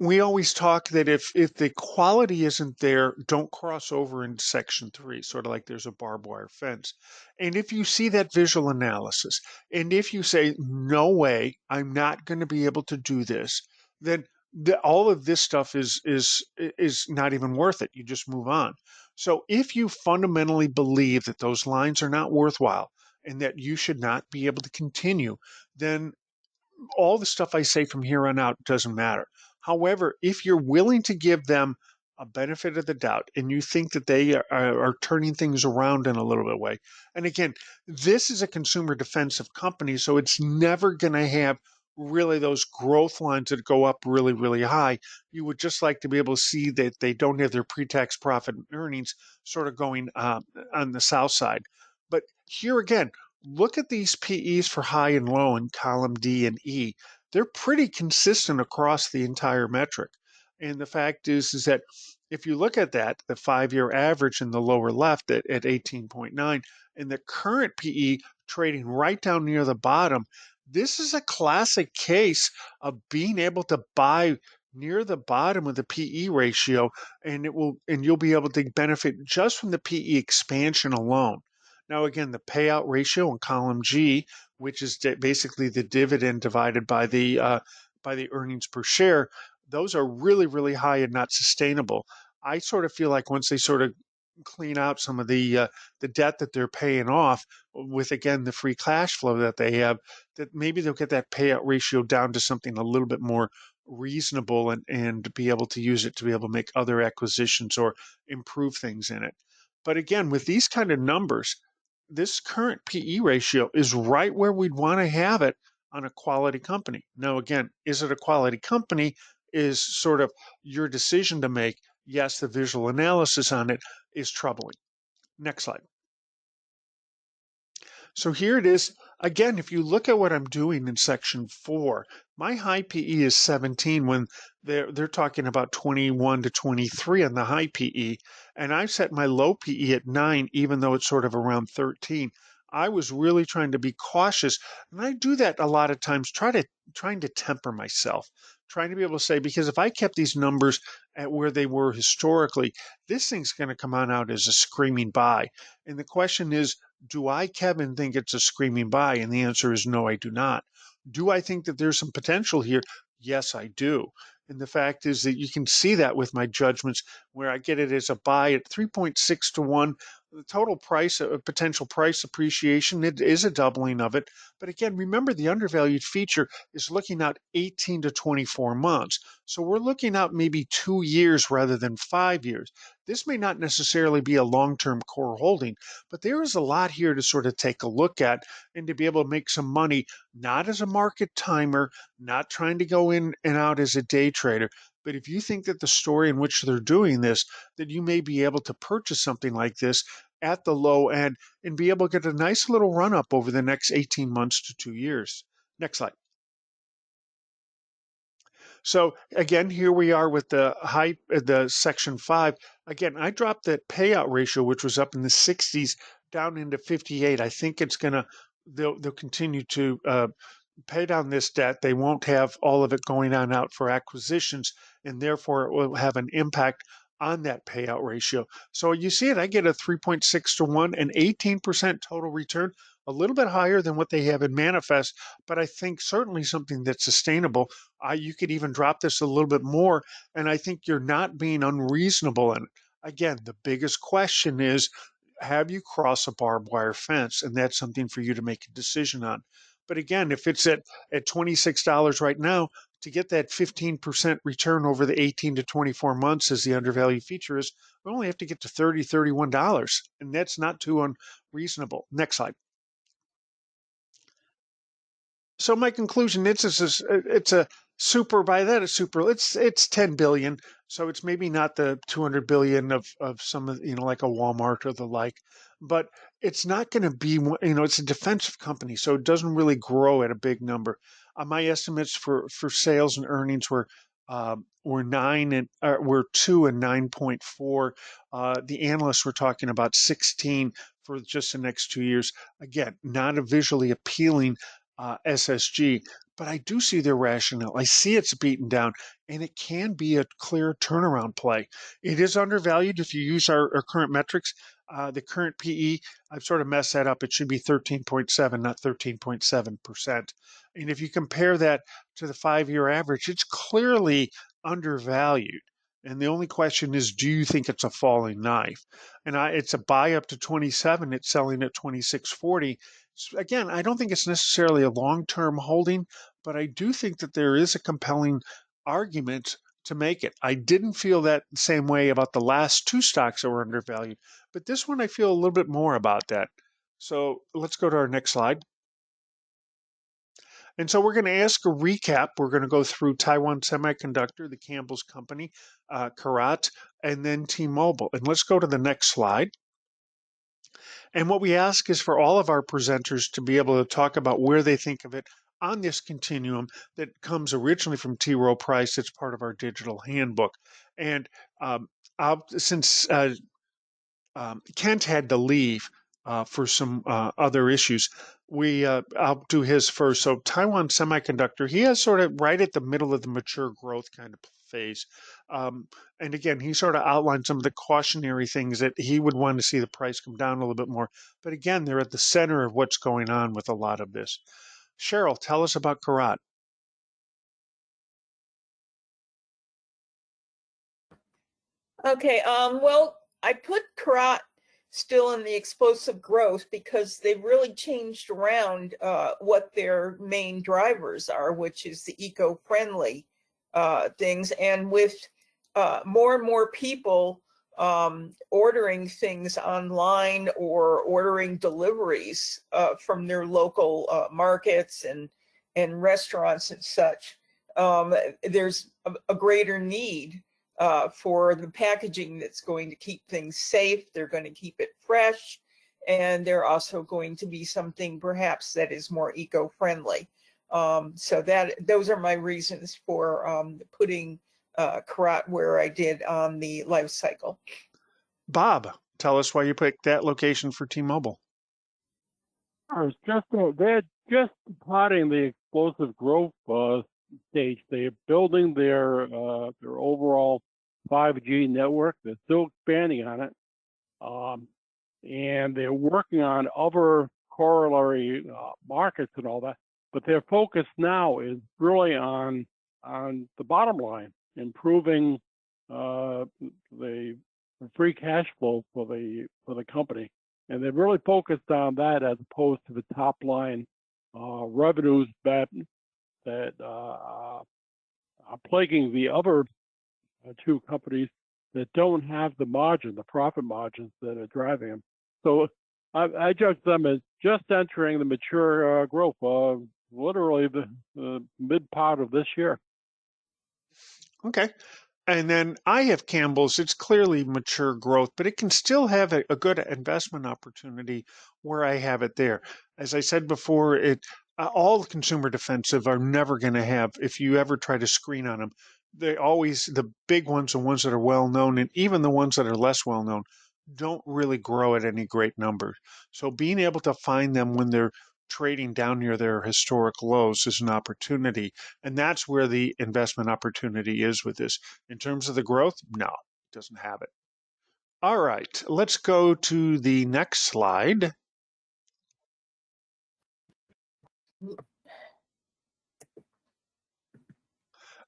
we always talk that if the quality isn't there, don't cross over into section 3, sort of like there's a barbed wire fence. And if you see that visual analysis, and if you say, no way, I'm not going to be able to do this, then all of this stuff is not even worth it. You just move on. So if you fundamentally believe that those lines are not worthwhile and that you should not be able to continue, then all the stuff I say from here on out doesn't matter. However, if you're willing to give them a benefit of the doubt and you think that they are turning things around in a little bit of way, and again, this is a consumer defensive company, so it's never going to have really those growth lines that go up really, really high. You would just like to be able to see that they don't have their pre-tax profit and earnings sort of going on the south side. But here again, look at these PEs for high and low in column D and E. They're pretty consistent across the entire metric. And the fact is that if you look at that, the 5-year average in the lower left at 18.9, and the current PE trading right down near the bottom, this is a classic case of being able to buy near the bottom of the PE ratio, and you'll be able to benefit just from the PE expansion alone. Now, again, the payout ratio in column G, which is basically the dividend divided by the earnings per share, those are really, really high and not sustainable. I sort of feel like once they sort of clean out some of the debt that they're paying off with, again, the free cash flow that they have, that maybe they'll get that payout ratio down to something a little bit more reasonable and be able to use it to be able to make other acquisitions or improve things in it. But again, with these kind of numbers, this current PE ratio is right where we'd want to have it on a quality company. Now, again, is it a quality company is sort of your decision to make. Yes, the visual analysis on it is troubling. Next slide. So here it is. Again, if you look at what I'm doing in section 4, my high PE is 17 when they're talking about 21 to 23 on the high PE, and I've set my low PE at 9, even though it's sort of around 13. I was really trying to be cautious, and I do that a lot of times, trying to temper myself, trying to be able to say, because if I kept these numbers at where they were historically, this thing's going to come on out as a screaming buy. And the question is, do I, Kevin, think it's a screaming buy? And the answer is no, I do not. Do I think that there's some potential here? Yes, I do. And the fact is that you can see that with my judgments where I get it as a buy at 3.6 to 1. The total price, potential price appreciation, it is a doubling of it. But again, remember the undervalued feature is looking out 18 to 24 months. So we're looking out maybe 2 years rather than 5 years. This may not necessarily be a long-term core holding, but there is a lot here to sort of take a look at and to be able to make some money, not as a market timer, not trying to go in and out as a day trader. But if you think that the story in which they're doing this, that you may be able to purchase something like this at the low end and be able to get a nice little run up over the next 18 months to 2 years. Next slide. So again, here we are with the section 5. Again, I dropped that payout ratio, which was up in the 60s, down into 58. I think they'll continue to pay down this debt. They won't have all of it going on out for acquisitions, and therefore it will have an impact on that payout ratio. So you see it, I get a 3.6 to 1, an 18% total return, a little bit higher than what they have in Manifest, but I think certainly something that's sustainable. You could even drop this a little bit more, and I think you're not being unreasonable in it. Again, the biggest question is, have you crossed a barbed wire fence? And that's something for you to make a decision on. But again, if it's at $26 right now, to get that 15% return over the 18 to 24 months as the undervalued feature is, we only have to get to $30, $31. And that's not too unreasonable. Next slide. So my conclusion, it's a super, by that it's super, it's 10 billion. So it's maybe not the 200 billion of some of, like a Walmart or the like, but it's not going to be, it's a defensive company. So it doesn't really grow at a big number. My estimates for sales and earnings were were 2 and 9.4. The analysts were talking about 16 for just the next 2 years. Again, not a visually appealing SSG, but I do see their rationale. I see it's beaten down, and it can be a clear turnaround play. It is undervalued if you use our current metrics. The current PE, I've sort of messed that up. It should be 13.7, not 13.7%. And if you compare that to the 5-year average, it's clearly undervalued. And the only question is, do you think it's a falling knife? And it's a buy up to 27. It's selling at 26.40. Again, I don't think it's necessarily a long-term holding, but I do think that there is a compelling argument to make it. I didn't feel that same way about the last two stocks that were undervalued, but this one I feel a little bit more about that. So let's go to our next slide. And so we're going to ask a recap. We're going to go through Taiwan Semiconductor, the Campbell's company, Karat, and then T-Mobile. And let's go to the next slide. And what we ask is for all of our presenters to be able to talk about where they think of it on this continuum that comes originally from T. Rowe Price. It's part of our digital handbook. And since Kent had to leave for some other issues, I'll do his first. So Taiwan Semiconductor, he has sort of right at the middle of the mature growth kind of phase. And again, he sort of outlined some of the cautionary things that he would want to see the price come down a little bit more. But again, they're at the center of what's going on with a lot of this. Cheryl, tell us about Karat. Okay, well, I put Karat still in the explosive growth because they've really changed around what their main drivers are, which is the eco-friendly things. And with more and more people ordering things online or ordering deliveries from their local markets and restaurants and such, there's a greater need for the packaging that's going to keep things safe. They're going to keep it fresh, and they're also going to be something perhaps that is more eco-friendly. So those are my reasons for putting Karat where I did on the life cycle. Bob, tell us why you picked that location for T-Mobile. It's just they're just plotting the explosive growth stage. They're building their overall 5G network. They're still expanding on it, and they're working on other corollary markets and all that. But their focus now is really on the bottom line, improving the free cash flow for the company, and they're really focused on that as opposed to the top line revenues that are plaguing the other two companies that don't have the margin, the profit margins that are driving them. So I judge them as just entering the mature growth, literally the mid part of this year. Okay. And then I have Campbell's. It's clearly mature growth, but it can still have a good investment opportunity where I have it there. As I said before, all consumer defensive are never going to have, if you ever try to screen on them, they always, the big ones, the ones that are well known, and even the ones that are less well known, don't really grow at any great numbers. So being able to find them when they're trading down near their historic lows is an opportunity. And that's where the investment opportunity is with this. In terms of the growth, no, it doesn't have it. All right, let's go to the next slide.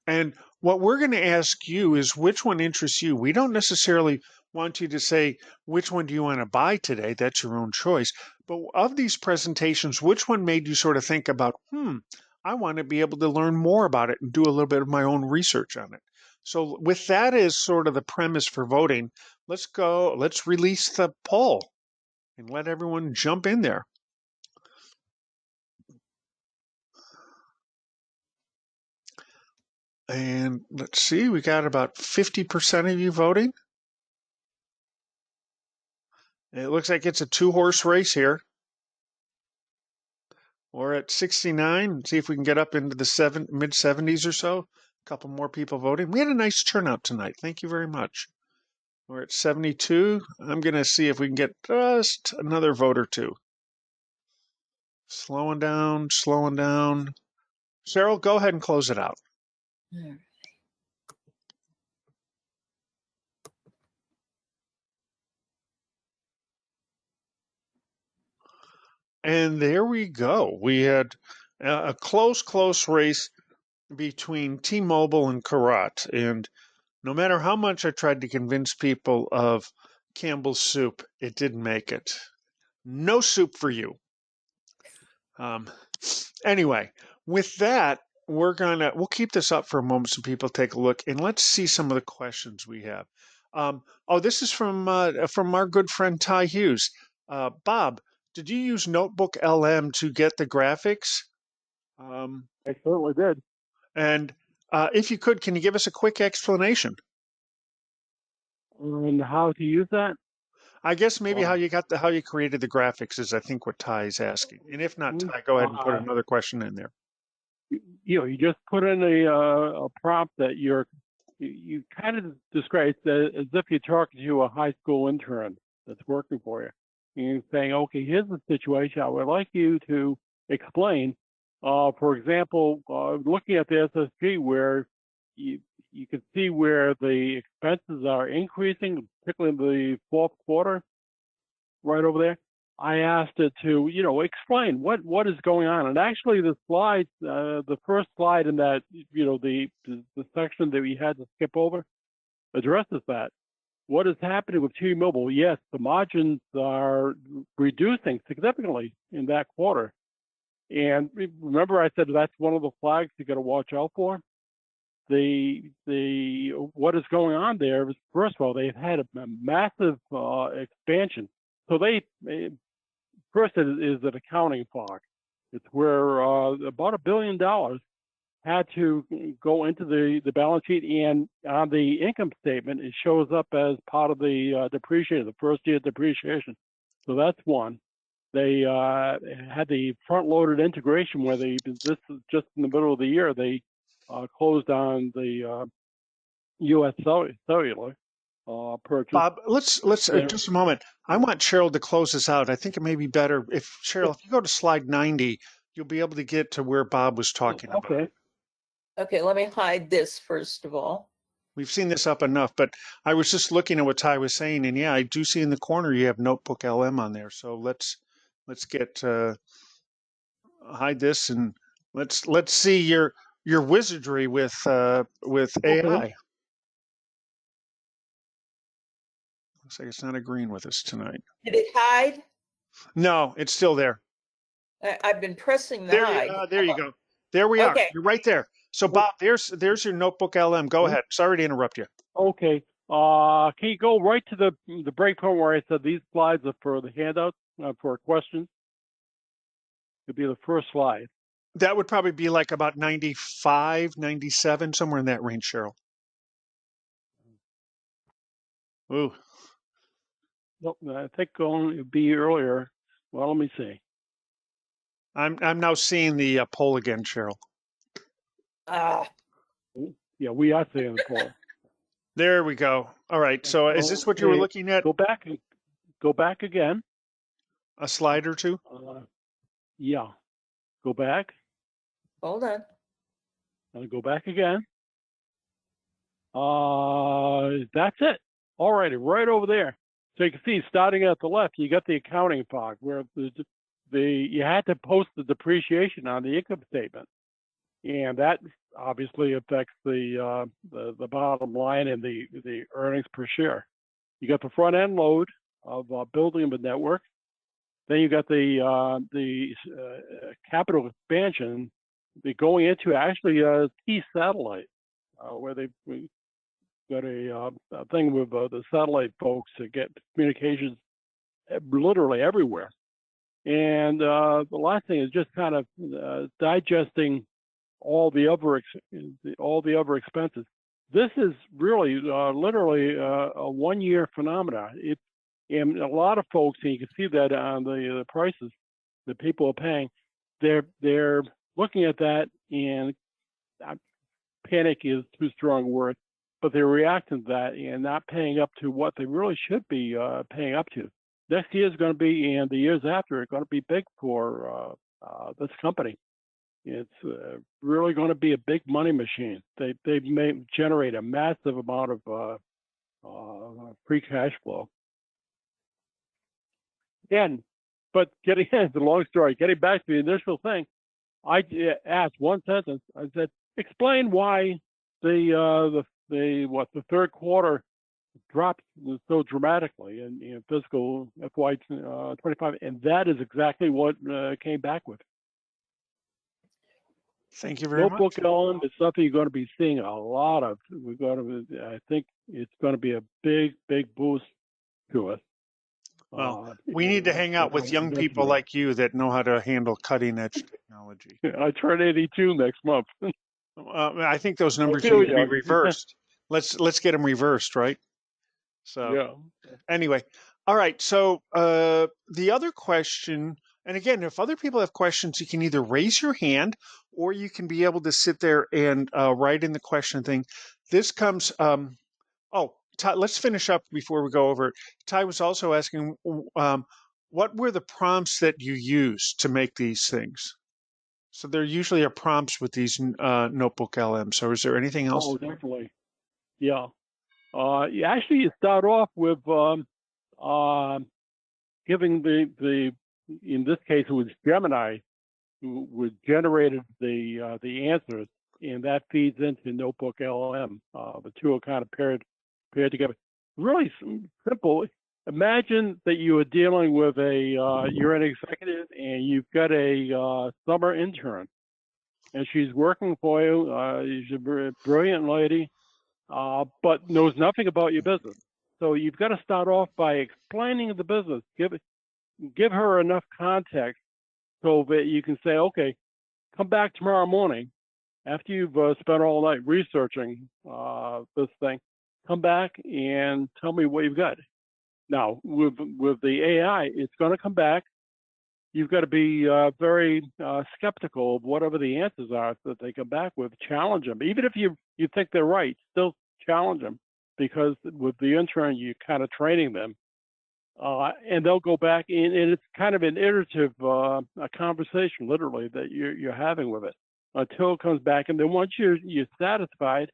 And what we're going to ask you is which one interests you. We don't necessarily want you to say, which one do you want to buy today? That's your own choice. But of these presentations, which one made you sort of think about, I want to be able to learn more about it and do a little bit of my own research on it. So with that as sort of the premise for voting, let's release the poll and let everyone jump in there. And let's see, we got about 50% of you voting. It looks like it's a 2-horse race here. We're at 69. See if we can get up into the mid 70s or so. A couple more people voting. We had a nice turnout tonight. Thank you very much. We're at 72. I'm going to see if we can get just another vote or two. Slowing down, slowing down. Cheryl, go ahead and close it out. And there we go. We had a close race between T-Mobile and Karat. And no matter how much I tried to convince people of Campbell's soup, it didn't make it. No soup for you. Anyway, with that, we'll keep this up for a moment so people take a look, and let's see some of the questions we have. This is from our good friend Ty Hughes. Bob, did you use Notebook LM to get the graphics? I certainly did. And if you could, can you give us a quick explanation? And how to use that? I guess maybe how you created the graphics is, I think, what Ty is asking. And if not, Ty, go ahead and put another question in there. You just put in a prompt that you kind of describe it as if you're talking to a high school intern that's working for you. And you're saying, okay, here's the situation. I would like you to explain. For example, looking at the SSG, where you can see where the expenses are increasing, particularly in the fourth quarter, right over there. I asked it to, explain what is going on. And actually the slides, the first slide in that, the section that we had to skip over addresses that. What is happening with T-Mobile? Yes, the margins are reducing significantly in that quarter. And remember I said that's one of the flags you got to watch out for. What is going on there is, first of all, they've had a massive expansion. So first it is an accounting fog. It's where about $1 billion had to go into the balance sheet, and on the income statement, it shows up as part of the depreciation, the first year depreciation. So that's one. They had the front-loaded integration where this is just in the middle of the year, they closed on the U.S. cellular purchase. Bob, let's just a moment. I want Cheryl to close this out. I think it may be better if Cheryl, if you go to slide 90, you'll be able to get to where Bob was talking about. Okay, let me hide this first of all. We've seen this up enough, but I was just looking at what Ty was saying, and yeah, I do see in the corner you have Notebook LM on there. So let's get hide this, and let's see your wizardry with AI. Looks like it's not agreeing with us tonight. Did it hide? No, it's still there. I've been pressing the hide. There you go. There we are. Okay. You're right there. So Bob, there's your Notebook LM. Go ahead. Sorry to interrupt you. Okay. Can you go right to the break point where I said these slides are for the handouts for questions? It'd be the first slide. That would probably be like about 95, 97, somewhere in that range, Cheryl. Ooh. Nope, I think it'd be earlier. Well, let me see. I'm now seeing the poll again, Cheryl. Yeah, we are seeing the poll. There we go. All right. So is this what you were looking at? Go back again. A slide or two? Yeah. Go back. Hold on. Go back again. That's it. All righty, right over there. So you can see, starting at the left, you got the accounting fog where you had to post the depreciation on the income statement, and that obviously affects the bottom line and the earnings per share. You got the front end load of building the network. Then you got the capital expansion going into actually a T satellite, where they got a thing with the satellite folks to get communications literally everywhere. And the last thing is just kind of digesting all the other expenses. This is really literally a 1-year phenomenon. And a lot of folks, and you can see that on the prices that people are paying, they're looking at that, and panic is too strong a word, but they're reacting to that and not paying up to what they really should be paying up to. Next year is going to be, and the years after, are going to be big for this company. It's really going to be a big money machine. They may generate a massive amount of free cash flow. Again, but getting into the long story, getting back to the initial thing, I asked one sentence. I said, explain why the third quarter dropped so dramatically in fiscal FY 25, and that is exactly what came back with. Thank you very Notebook much. LM is something you're going to be seeing a lot of. I think it's going to be a big boost to us. Well, we need to hang out with young people like you that know how to handle cutting edge technology. I turn 82 next month. I think those numbers feel need to be young. reversed. Let's get them reversed, right? So Yeah. anyway, all right. So the other question, and again, if other people have questions, you can either raise your hand or you can be able to sit there and write in the question thing. This comes. Oh, Ty, let's finish up before we go over it. Ty was also asking, what were the prompts that you used to make these things? So there usually are prompts with these notebook LMs. So is there anything else? Oh, definitely. Yeah. You start off with giving the in this case it was Gemini who generated the answers, and that feeds into Notebook LLM. The two are kind of paired together. Really simple. Imagine that you are dealing with you're an executive and you've got a summer intern, and she's working for you. She's a brilliant lady, but knows nothing about your business. So you've got to start off by explaining the business. Give her enough context so that you can say, okay, come back tomorrow morning after you've spent all night researching this thing. Come back and tell me what you've got. Now, with the AI, it's going to come back. You've got to be very skeptical of whatever the answers are that they come back with. Challenge them, even if you think they're right. Still challenge them, because with the intern, you're kind of training them. And they'll go back, and it's kind of an iterative a conversation, literally, that you're having with it until it comes back. And then once you're satisfied,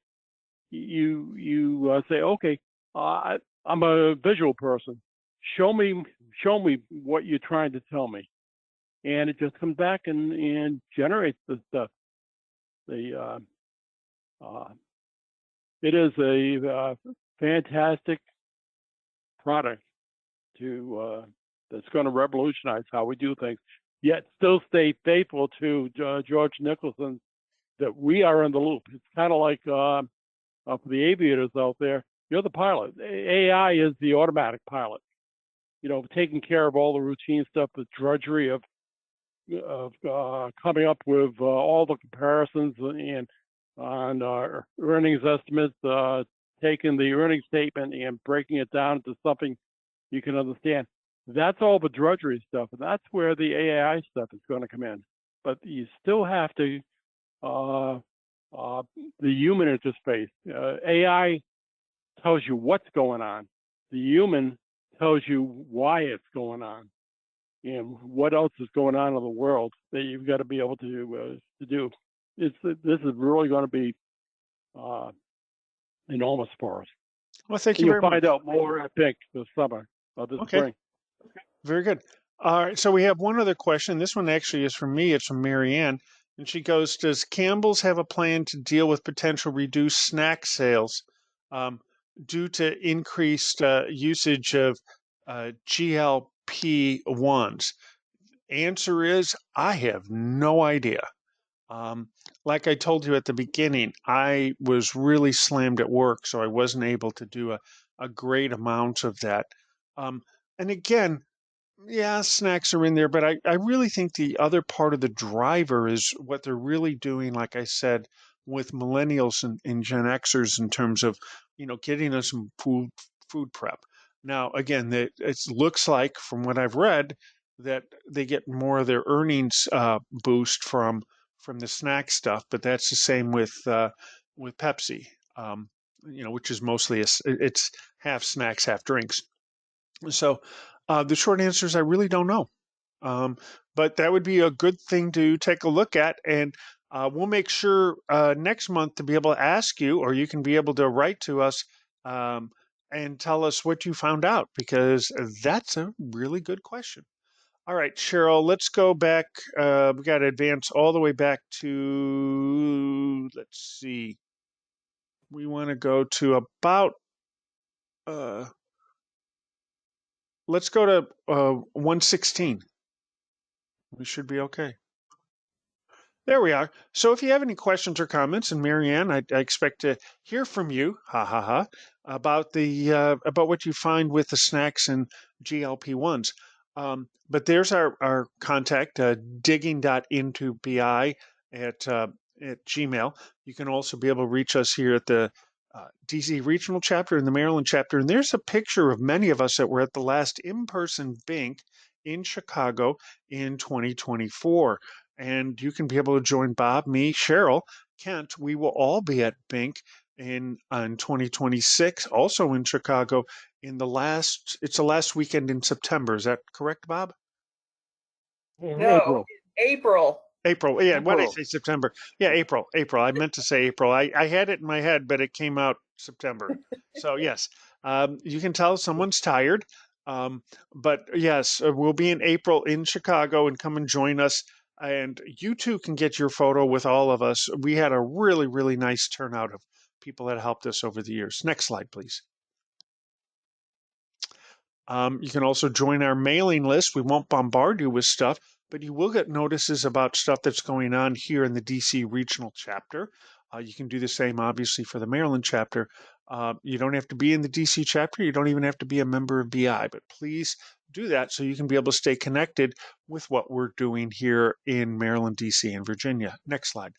you say, okay, I'm a visual person. Show me what you're trying to tell me, and it just comes back and generates the stuff. It is a fantastic product that's going to revolutionize how we do things, yet still stay faithful to George Nicholson, that we are in the loop. It's kind of like for the aviators out there, you're the pilot. AI is the automatic pilot, taking care of all the routine stuff, the drudgery of coming up with all the comparisons and on earnings estimates, taking the earnings statement and breaking it down into something you can understand. That's all the drudgery stuff, and that's where the AI stuff is going to come in. But you still have to the human interface. AI tells you what's going on. The human tells you why it's going on and what else is going on in the world that you've got to be able to do. This is really going to be enormous for us. Well, thank you very much. You'll find out more, I think, this summer or this spring. Very good. All right, so we have one other question. This one actually is from me. It's from Marianne. And she goes, does Campbell's have a plan to deal with potential reduced snack sales due to increased usage of GLP-1s? Answer is, I have no idea. Like I told you at the beginning, I was really slammed at work, so I wasn't able to do a great amount of that. And again, Yeah, snacks are in there, but I really think the other part of the driver is what they're really doing, like I said, with millennials and Gen Xers in terms of, getting us some food prep. Now, again, it looks like from what I've read that they get more of their earnings boost from the snack stuff, but that's the same with Pepsi, which is mostly it's half snacks, half drinks. So the short answer is I really don't know. Um, but that would be a good thing to take a look at. And we'll make sure next month to be able to ask you, or you can be able to write to us um, and tell us what you found out, because that's a really good question. All right, Cheryl, let's go back. We got to advance all the way back to, let's see, we want to go to about, uh, let's go to 116. We should be okay. There we are. So if you have any questions or comments, and Marianne, I expect to hear from you, ha ha ha, about about what you find with the snacks and GLP-1s. But there's our contact, digging.intobi at Gmail. You can also be able to reach us here at the DC Regional Chapter and the Maryland Chapter. And there's a picture of many of us that were at the last in-person BINC in Chicago in 2024. And you can be able to join Bob, me, Cheryl, Kent. We will all be at BINC in 2026, also in Chicago. It's the last weekend in September. Is that correct, Bob? In No, April. April. April. Yeah, what did I April. say? September. Yeah, April. April. I meant to say April. I had it in my head, but it came out September. So yes, you can tell someone's tired. But yes, we'll be in April in Chicago, and come and join us. And you too can get your photo with all of us. We had a really, really nice turnout of people that helped us over the years. Next slide, please. You can also join our mailing list. We won't bombard you with stuff, but you will get notices about stuff that's going on here in the DC regional chapter. You can do the same, obviously, for the Maryland chapter. You don't have to be in the DC chapter. You don't even have to be a member of BI, but please do that so you can be able to stay connected with what we're doing here in Maryland, DC, and Virginia. Next slide.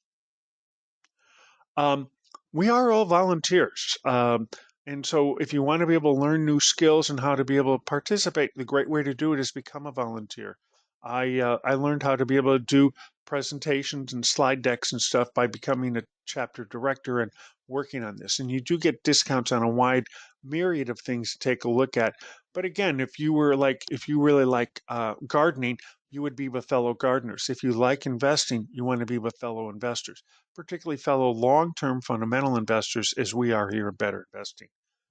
Um, we are all volunteers. And so if you want to be able to learn new skills and how to be able to participate, the great way to do it is become a volunteer. I learned how to be able to do presentations and slide decks and stuff by becoming a chapter director and working on this. And you do get discounts on a wide myriad of things to take a look at. But again, if you really like gardening, you would be with fellow gardeners. If you like investing, you want to be with fellow investors, particularly fellow long-term fundamental investors, as we are here at Better Investing.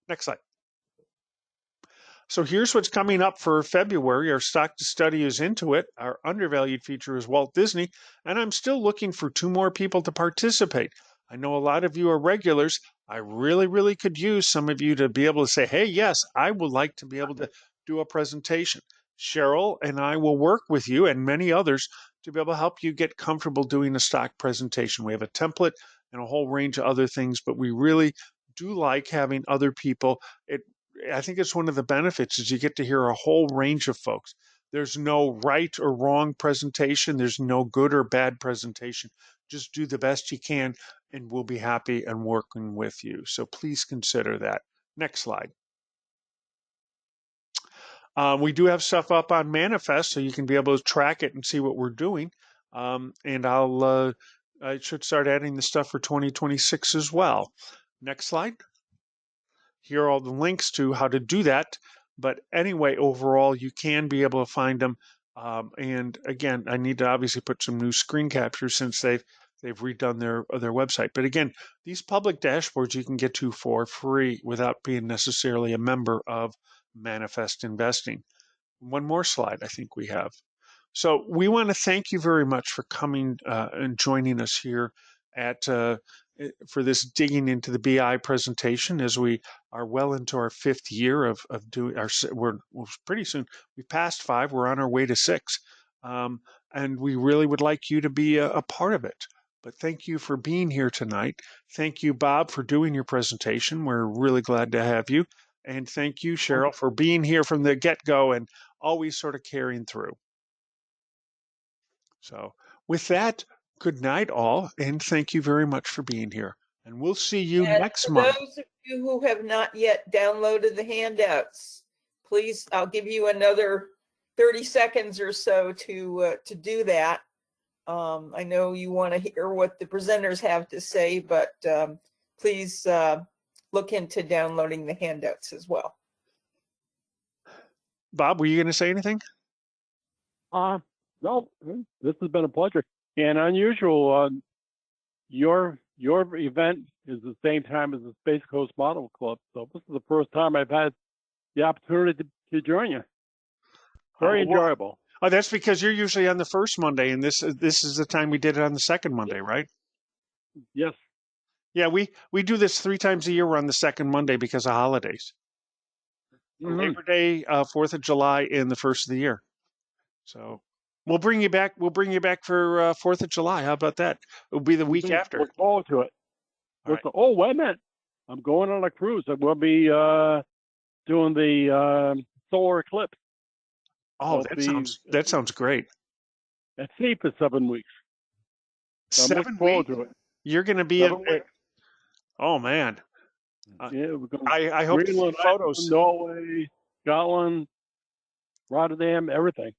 Next slide. So here's what's coming up for February. Our stock to study is into it. Our undervalued feature is Walt Disney, and I'm still looking for 2 more people to participate. I know a lot of you are regulars. I really, really could use some of you to be able to say, hey, yes, I would like to be able to do a presentation. Cheryl and I will work with you and many others to be able to help you get comfortable doing a stock presentation. We have a template and a whole range of other things, but we really do like having other people. I think it's one of the benefits is you get to hear a whole range of folks. There's no right or wrong presentation. There's no good or bad presentation. Just do the best you can, and we'll be happy and working with you. So please consider that. Next slide. We do have stuff up on Manifest, so you can be able to track it and see what we're doing. And I should start adding the stuff for 2026 as well. Next slide. Here are all the links to how to do that. But anyway, overall, you can be able to find them. And again, I need to obviously put some new screen captures since they've redone their website. But again, these public dashboards you can get to for free without being necessarily a member of Manifest Investing. One more slide I think we have. So we want to thank you very much for coming and joining us here at for this digging into the BI presentation as we are well into our 5th year of doing we're pretty soon, we passed 5, we're on our way to 6. And we really would like you to be a part of it. But thank you for being here tonight. Thank you, Bob, for doing your presentation. We're really glad to have you. And thank you, Cheryl, for being here from the get-go and always sort of carrying through. So with that, good night all, and thank you very much for being here. And we'll see you And next for month. those of you who have not yet downloaded the handouts, please, I'll give you another 30 seconds or so to do that. I know you want to hear what the presenters have to say, but please look into downloading the handouts as well. Bob, were you going to say anything? No, this has been a pleasure and unusual. Your event is the same time as the Space Coast Model Club, so this is the first time I've had the opportunity to join you. Very enjoyable. Oh, that's because you're usually on the first Monday, and this is the time we did it on the second Monday, right? Yes. Yeah, we do this 3 times a year. We're on the second Monday because of holidays. Labor Day, 4th of July, and the first of the year. So we'll bring you back. We'll bring you back for 4th of July. How about that? It'll be the week after. Look forward to it. Right. Oh, wait a minute. I'm going on a cruise. And we'll be doing the solar eclipse. Oh, that sounds great. At sea for 7 weeks. So 7 I'm looking forward to it. You're going to be 7 weeks. Oh man. Yeah, we're going I hope to see photos. Iceland, Norway, Scotland, Rotterdam, everything.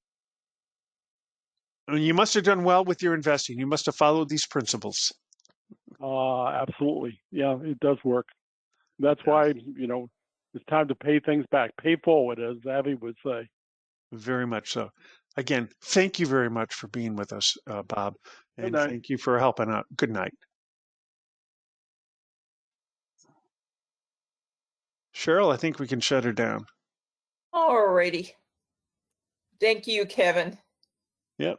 I mean, you must have done well with your investing. You must have followed these principles. Absolutely. Yeah, it does work. That's why, it's time to pay things back. Pay forward, as Avi would say. Very much so. Again, thank you very much for being with us, Bob. And Good night. thank you for helping out. Good night. Cheryl, I think we can shut her down. All righty. Thank you, Kevin.